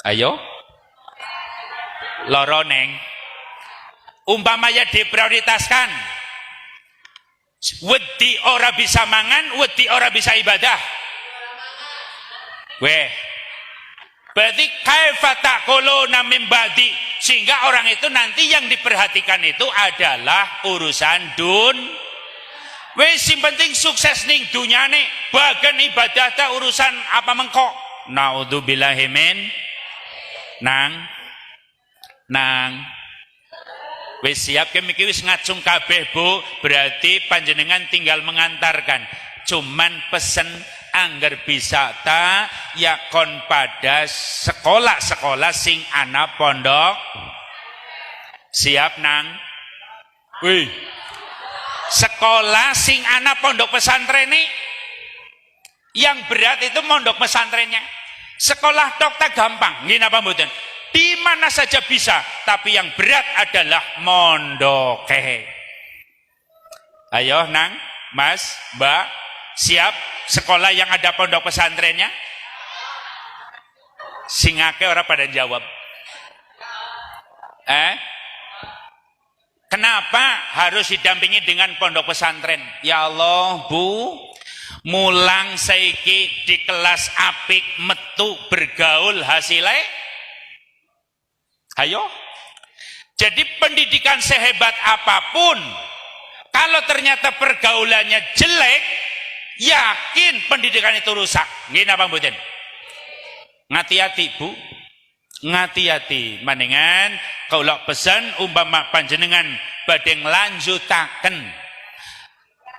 Ayo, loro neng. Umpamanya diprioritaskan, wedi ora bisa mangan, wedi ora bisa ibadah. Weh. Berarti kaifa taquluna min ba'di, sehingga orang itu nanti yang diperhatikan itu adalah urusan wis sing penting sukses ning dunyane, bagian ibadah ta urusan apa mengko. Naudzubillahi min nang wis siap kemiki wis ngacung kabeh Bu, berarti panjenengan tinggal mengantarkan. Cuman pesen angger bisa ta yakon pada sekolah-sekolah sing ana pondok. Siap nang? Wih. Sekolah sing ana pondok pesantren ini yang berat itu pondok pesantrennya. Sekolah tok tak gampang, nggih napa mboten? Di mana saja bisa, tapi yang berat adalah mondoke. Ayo nang, Mas, Mbak, siap sekolah yang ada pondok pesantrennya? Singake orang pada jawab. Kenapa harus didampingi dengan pondok pesantren? Ya Allah Bu, mulang saiki di kelas apik metu bergaul hasilnya. Ayo. Jadi pendidikan sehebat apapun, kalau ternyata pergaulannya jelek, yakin pendidikan itu rusak. Nggih napa mboten? Ngati-hati Bu, ngati-hati. Maningan kaula pesan umpama panjenengan badhe nglanjutaken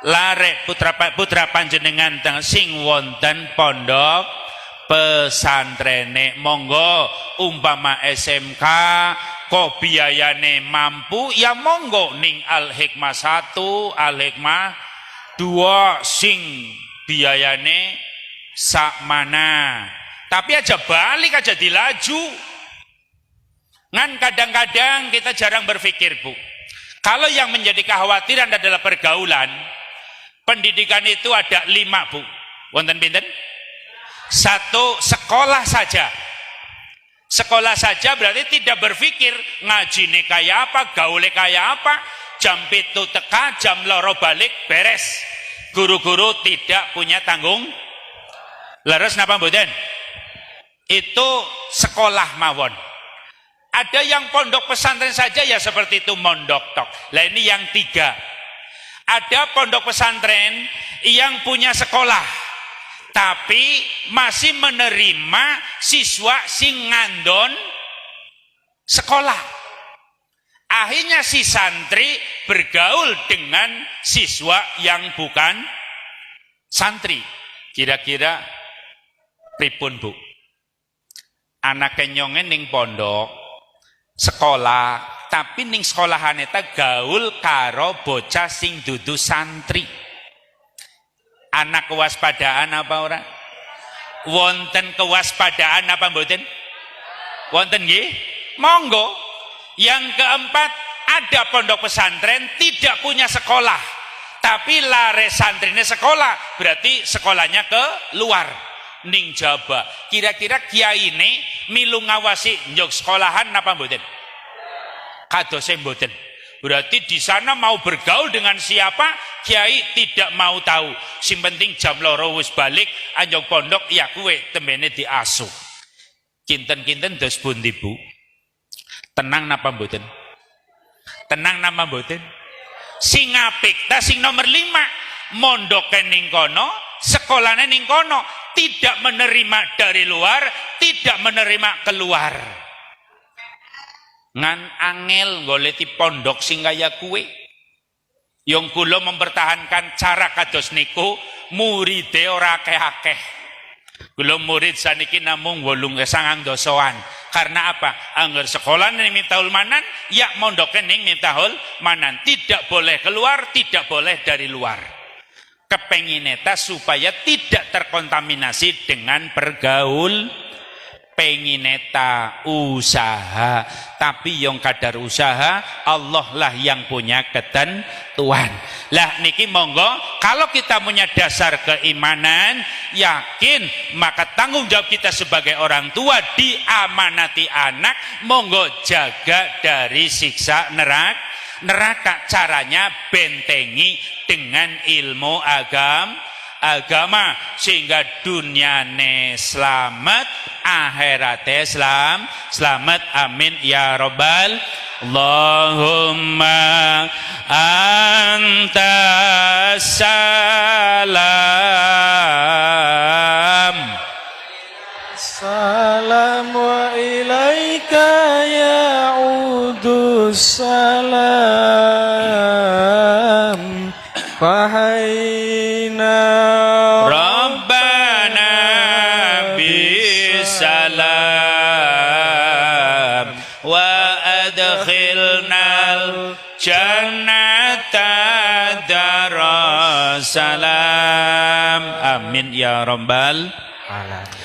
lare putra panjenengan teng sing wonten pondok pesantrene, monggo umpama SMK kok biayane mampu ya monggo ning Al Hikmah 1, Al Hikmah 2 sing biayane sak mana. Tapi aja balik aja dilaju. Ngan kadang-kadang kita jarang berpikir Bu. Kalau yang menjadi kekhawatiran adalah pergaulan, pendidikan itu ada 5 Bu. Wonten pinten? 1, sekolah saja. Sekolah saja berarti tidak berpikir ngajine kayak apa, gaule kayak apa, jam 7 teka, jam 2 balik, beres. Guru-guru tidak punya tanggung. Leres napa mboten? Itu sekolah mawon. Ada yang pondok pesantren saja ya seperti itu mondok tok. Lah ini yang 3. Ada pondok pesantren yang punya sekolah, tapi masih menerima siswa sing ngandon sekolah. Akhirnya si santri bergaul dengan siswa yang bukan santri. Kira-kira pripun, Bu? Anak kenyonge ning pondok sekolah, tapi ning sekolahane ta gaul karo bocah sing dudu santri. Anak kewaspadaan apa ora? Wonten kewaspadaan apa mboten? Wonten nggih? Monggo. Yang keempat, ada pondok pesantren tidak punya sekolah, tapi lare santrine sekolah, berarti sekolahnya ke luar ning Jawa. Kira-kira kiai ini milu ngawasi njog sekolahan apa mboten? Kadose mboten. Berarti di sana mau bergaul dengan siapa, kiai tidak mau tahu. Sing penting jam loro wis balik, anjog pondok ya kuwe temene diasuh. Kinten-kinten dos pundi, Bu? Tenang napa mboten? Tenang napa mboten? Sing apik ta sing nomor 5, mondoke ning kono, sekolahane ning kono, tidak menerima dari luar, tidak menerima keluar. Ngan angel goleti pondok sing kaya kuwe. Yang kula mempertahankan cara kados niku, muride ora akeh-akeh. Kula murid saniki namung 8-9 Karena apa? Angger sekolah ning Miftahul Manan, ya mondoke ning Miftahul Manan. Tidak boleh keluar, tidak boleh dari luar. Kepengineta supaya tidak terkontaminasi dengan pergaul. Pengineta usaha, tapi yang kadar usaha Allah lah yang punya ketentuan. Lah niki monggo, kalau kita punya dasar keimanan yakin, maka tanggung jawab kita sebagai orang tua diamanati anak, monggo jaga dari siksa neraka. Caranya bentengi dengan ilmu agama sehingga duniane selamat, akhirate selamat. Amin ya rabbal. Allahumma anta salam Salam wa ilaika ya'udu salam. Fahayna Rabbana bisalam wa adkhilnal jannata darassalam. Amin ya rabbal alamin.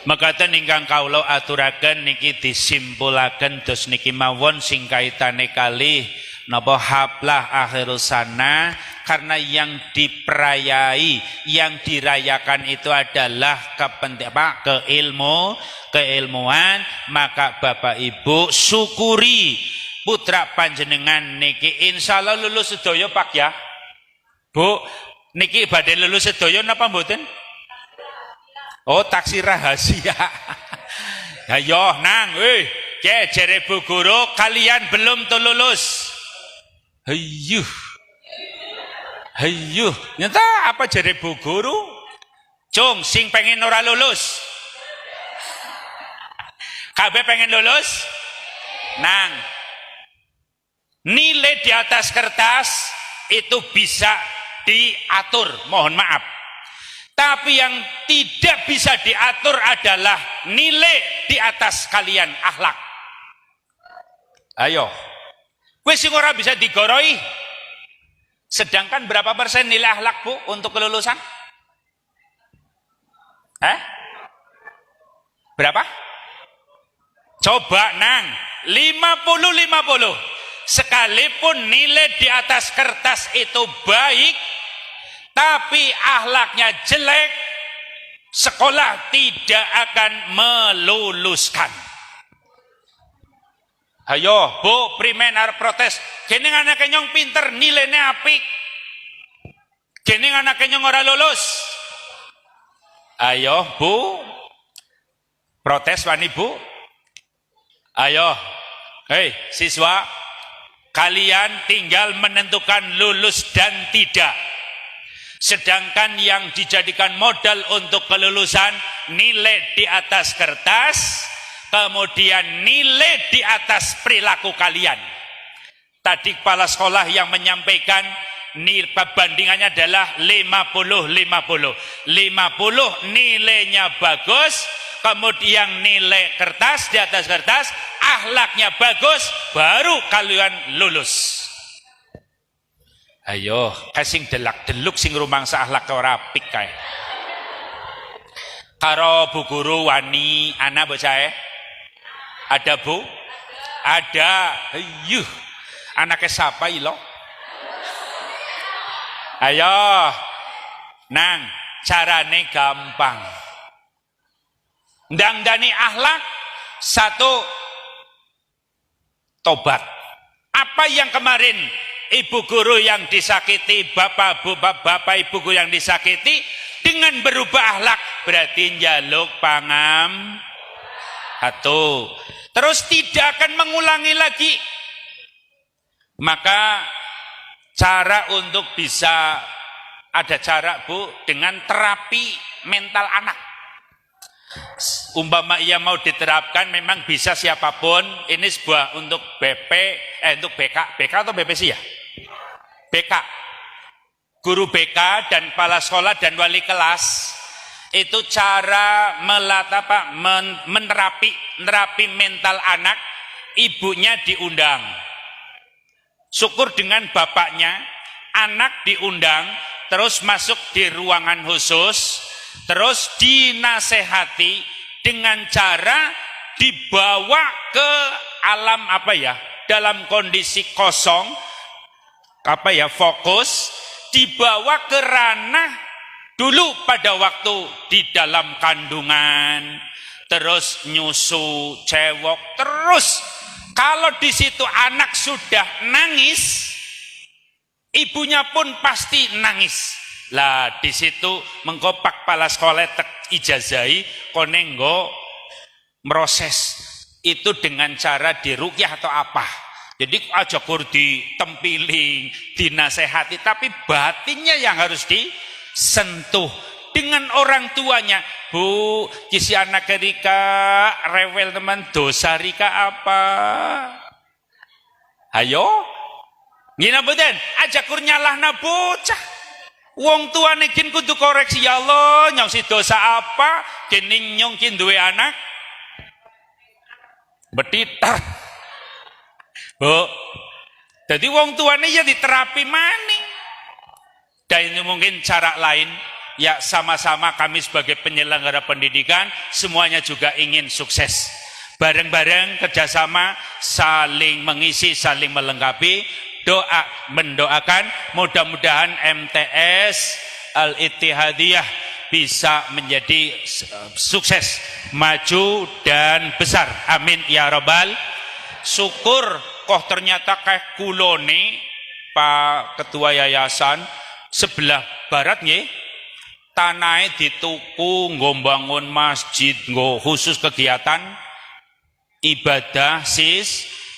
Makaten ingkang kawula aturaken niki disimpulaken dos niki mawon sing kaitane kalih napa haplah akhirus sana, karena yang diperayai, yang dirayakan itu adalah keilmuan, maka Bapak Ibu syukuri putra panjenengan niki insyaallah lulus sedaya Pak ya. Bu, niki badhe lulus sedaya napa mboten? Oh, taksi rahasia. Ayo nang, jere Bu Guru, kalian belum lulus. Hayuh. Nyata apa jere Bu Guru? Cung, sing pengen ora lulus. Kabeh pengen lulus? Nang. Nilai di atas kertas itu bisa diatur, mohon maaf. Tapi yang tidak bisa diatur adalah nilai di atas kalian akhlak. Ayo. Wis sing ora bisa digoroi. Sedangkan berapa persen nilai akhlak Bu untuk kelulusan? Berapa? Coba nang 50-50. Sekalipun nilai di atas kertas itu baik, tapi akhlaknya jelek, sekolah tidak akan meluluskan. Ayo Bu, primen arep protes. Gene anak nyong pinter, nilainya apik. Gene anak nyong ora lulus. Ayo Bu, protes wani Bu. Ayo, hei siswa, Kalian tinggal menentukan lulus dan tidak. Sedangkan yang dijadikan modal untuk kelulusan nilai di atas kertas, kemudian nilai di atas perilaku kalian. Tadi kepala sekolah yang menyampaikan perbandingannya adalah 50-50. 50 nilainya bagus, kemudian nilai kertas di atas kertas, akhlaknya bagus, baru kalian lulus. Ayo, kasing delak-deluk sing rumangsa akhlak ora apik kae. Karo Bu Guru wani ana bocahe? Ada Bu? Ada. Ayuh. Anaknya siapa ilo? Ayo. Nang, carane gampang. Ndang-ndani akhlak, satu, tobat. Apa yang kemarin ibu guru yang disakiti, bapak ibu guru yang disakiti, dengan berubah akhlak berarti njaluk pangam satu. Terus tidak akan mengulangi lagi. Maka cara untuk bisa ada cara Bu dengan terapi mental anak. Umpama ia mau diterapkan memang bisa siapapun. Ini sebuah untuk untuk BK atau BP sih ya? BK, guru BK dan kepala sekolah dan wali kelas itu cara menerapi mental anak. Ibunya diundang, syukur dengan bapaknya, anak diundang, terus masuk di ruangan khusus, terus dinasehati dengan cara dibawa ke alam dalam kondisi kosong. Fokus, dibawa ke ranah dulu pada waktu di dalam kandungan, terus nyusu, cewok, terus kalau di situ anak sudah nangis, ibunya pun pasti nangis. Lah di situ mengkopak kepala sekolah ijazai konenggo meroses itu dengan cara diruqyah atau apa. Jadi aja kur ditempiling, dinasehati, tapi batinnya yang harus disentuh dengan orang tuanya. Bu, kisi anak Rika rewel teman, dosa Rika apa? Ayo, ngina beden, aja kur nyalahna bocah. Wong tuane kin kudu koreksi, ya Allah, nyong si dosa apa? Kening nyong kin duwe anak betita. Bu, jadi wong tuane ya diterapi maning. Dan ini mungkin cara lain, ya sama-sama kami sebagai penyelenggara pendidikan semuanya juga ingin sukses. Bareng-bareng kerjasama, saling mengisi, saling melengkapi. Mendoakan mudah-mudahan MTS Al-Ittihadiyah bisa menjadi sukses, maju dan besar. Amin ya rabbal. Syukur kok ternyata kayak kulone Pak Ketua Yayasan sebelah barat nggih tanahnya dituku nggo bangun masjid, nggo khusus kegiatan ibadah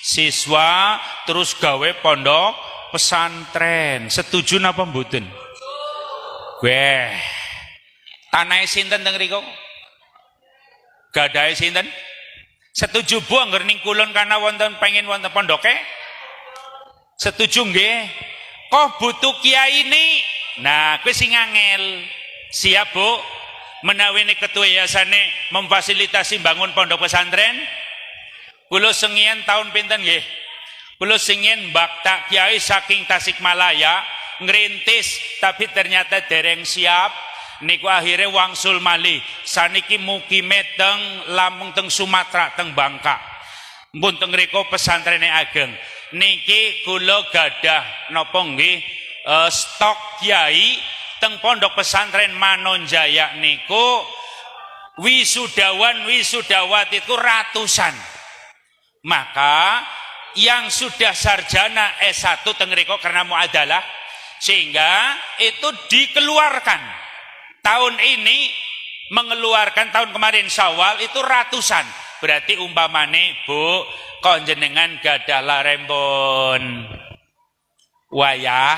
siswa, terus gawe pondok pesantren. Setuju napa mboten? Weh, tanahnya sinten teng mriku? Gadahe sinten? Setuju Bu angger ning kulon karena pengen wonten pondoke? Setuju nggih? Kok butuh kiai ini? Nah, kuwi sing angel. Siap Bu? Menawi ketua yasane memfasilitasi bangun pondok pesantren? Kula sengien tahun pinten nggih? Kula sengien bakta kiai saking Tasikmalaya ngrintis tapi ternyata dereng siap. Niku akhirnya wangsul malih saniki mukime teng Lampung, teng Sumatera, teng Bangka. Mpun teng mriku pesantrene ageng. Niki kula gadah napa nggih stok kiai teng pondok pesantren Manonjaya niku wisudawan wisudawati itu ratusan. Maka yang sudah sarjana S1 teng mriku karena muadalah sehingga itu dikeluarkan. Tahun ini mengeluarkan, tahun kemarin Syawal itu ratusan. Berarti umpamane Bu, konjenengan gadah larempun wayah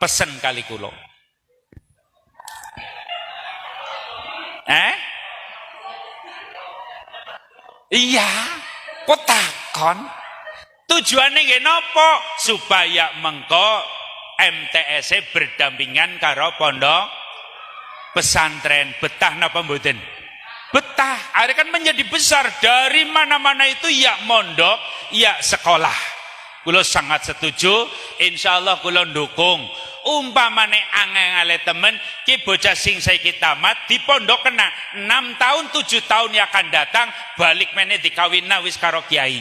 pesen kali kula. Iya, kok takon? Tujuannya nggih napa? Supaya mengko MTS berdampingan karo pondok pesantren. Betah napa mboten? Betah. Akhirnya kan menjadi besar, dari mana-mana itu ya mondok, ya sekolah. Kula sangat setuju, insyaallah kula ndukung. Umpamane angel-angele temen ki bocah sing saiki tamat di pondok kena 6 tahun 7 tahun yang akan datang balik meneh dikawinna wis karo kiai.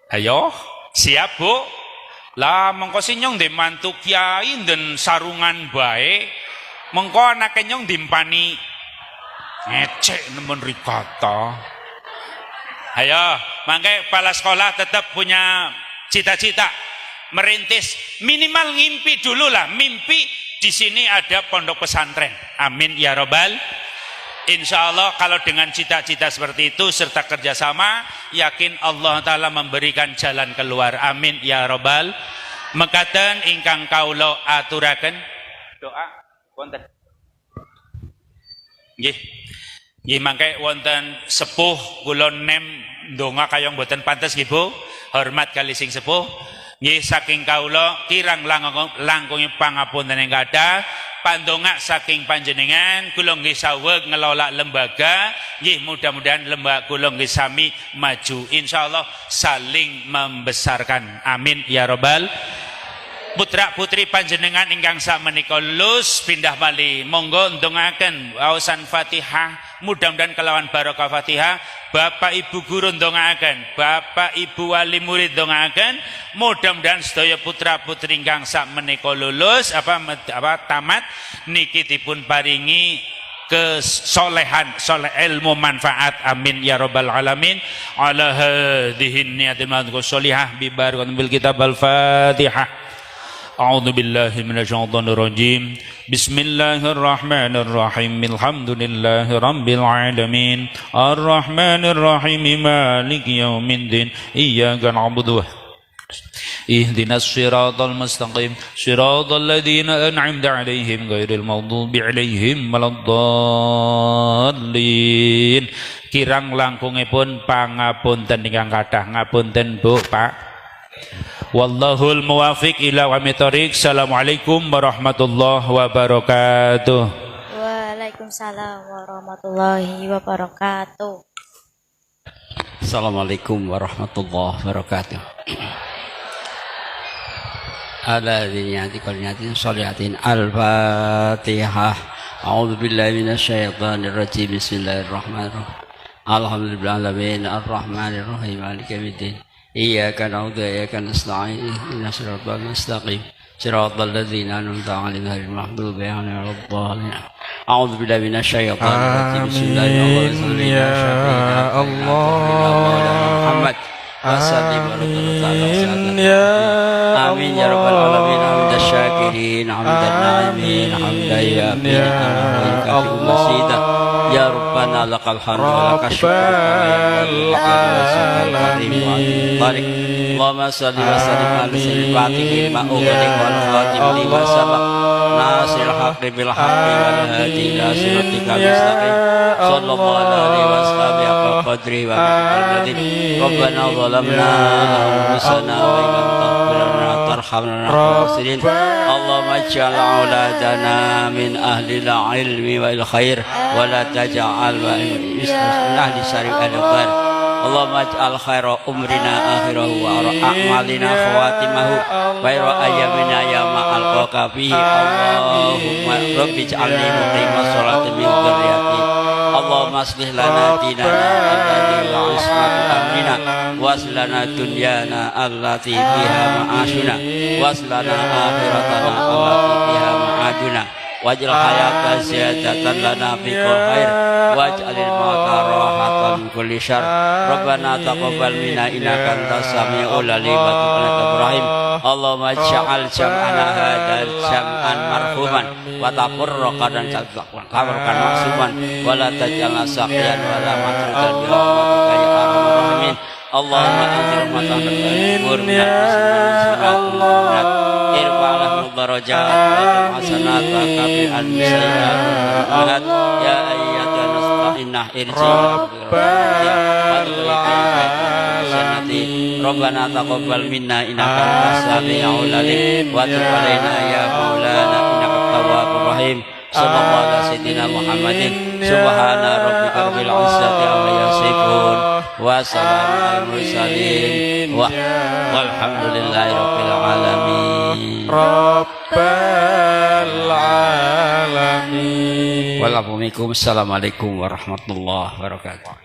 Ayo, siap Bu? Lah mengko sing nyong ndek mantu kiai den sarungan bae, mengko anake nyong dimpani ngecek nemen rikata. Ayo, mangke kepala sekolah tetap punya cita-cita merintis, minimal ngimpi dulu lah, mimpi di sini ada pondok pesantren. Amin ya robbal. Insya Allah kalau dengan cita-cita seperti itu serta kerjasama, yakin Allah Ta'ala memberikan jalan keluar. Amin ya robbal. Mekaten ingkang kaulo aturaken doa wonten. Nggih. Nggih mangke wonten sepuh kula nem ndonga kaya mboten pantes nggih Bu. Hormat kali sing sepuh. Nggih saking kawula kirang langkungi pangapunten ing kathah. Pandonga saking panjenengan kula nggih saweg ngelola lembaga, nggih mudah-mudahan lembaga kula nggih sami maju insyaallah saling membesarkan. Amin ya robbal. Putra putri panjenengan ingkang sakmenika lulus pindah bali monggo ndongaken waosan Fatihah, mudah-mudahan kelawan barokah Fatihah. Bapak Ibu guru ndongaken, Bapak Ibu wali murid ndongaken, mudah-mudahan sedaya putra putri ingkang sakmenika lulus tamat niki dipun paringi kesolehan, soleh ilmu manfaat. Amin ya rabbal alamin. Ala hadhihi niyatil sholihah bi barakatil bil kitab al-Fatihah. A'udzu billahi minasyaitonir rajim. Bismillahirrahmanirrahim. Alhamdulillahi rabbil alamin. Arrahmanir rahim. Maliki yaumiddin. Iyyaka na'budu wa ihdinas siratal mustaqim. Siratal ladzina an'amta 'alaihim ghairil maghdubi 'alaihim waladdallin. Kirang langkungipun pangapunten ingkang kathah. Ngapunten Bu, Pak. Wallahul muwafiq ila aqwamit thoriq. Assalamualaikum warahmatullahi wabarakatuh. Waalaikumsalam warahmatullahi wabarakatuh. Assalamualaikum warahmatullahi wabarakatuh. Ala diniyati qalniyatin sholihatin al-Fatihah. A'udzu billahi minasyaitonir rajim. Bismillahirrahmanirrahim. Alhamdulillahi alamin arrahmanir rahim maliki yaumiddin. Iyyaka na'budu wa iyyaka nasta'in ihdinas siratal mustaqim siratal ladzina an'amta 'alaihim ghairil maghdubi 'alaihim waladdallin. A'udzu billahi minasyaitonir rajim. Bismillahirrahmanirrahim. Ya Allah Amin ya rabbal alamin. Hamdan syakirin hamdan na'imin hamdan yamin Allah ya rabbana lakal hamdu wa lakal syukru Allahumma salli wa sallim ala sayyidil fatihi ma ughliq wal khatim lima sabaq nasiril haqqi bil haqqi wal hadi ila siratikal mustaqim sallallahu alaihi wasallam wa qadri wa miqdarihi. Rabbana zalamna anfusana wa illam taghfir lana tarhamna khasirin. Allahumma ij'al auladana min ahli al-ilmi wal khair wa la taj'al wa min ahli syari'il khair. Allahumma ij'al khaira umrina akhirahu wa a'malina khawatimahu wa ayyamina yawma alqaka fihi. Allahumma rabbi ij'alni muqimas sholati min dzurriyyati. Allahumma aslih lana dinana alladhi wa ismatu amrina waslana dunyana allati fiha ma'ashuna waslana akhiratana allati fiha ma'aduna waj'al hayata ziyadatan lana fi kulli khair waj'alil mauta rahatan kulli kulli syarr. Rabbana taqabbal minna innaka antas samiul alim wa tub 'alaina Ibrahim. Allahumma ij'al jam'ana hadzal jam'an marhuman wa tafurraqa dan tafarraqan maksuman wa la taj'alna saqiyan wa la matrudan bi rahmatika ya arhamar rahimin. Allahumma anzil rahmatan murna bismillah irfa'lah darajat wa hasanat wa kafi'an sayyi'at ya ayyatuhan nasta'innah Rabbana taqabbal minna innaka antas samiul alim wa tub 'alaina ya maulana innaka tawwabur rahim. Sallallahu ala sayyidina Muhammadin subhana rabbika rabbil izzati amma yasifun wa salamun alal mursalin walhamdulillahi rabbil alamin. Rabbal alamin. Wassalamualaikum warahmatullahi wabarakatuh.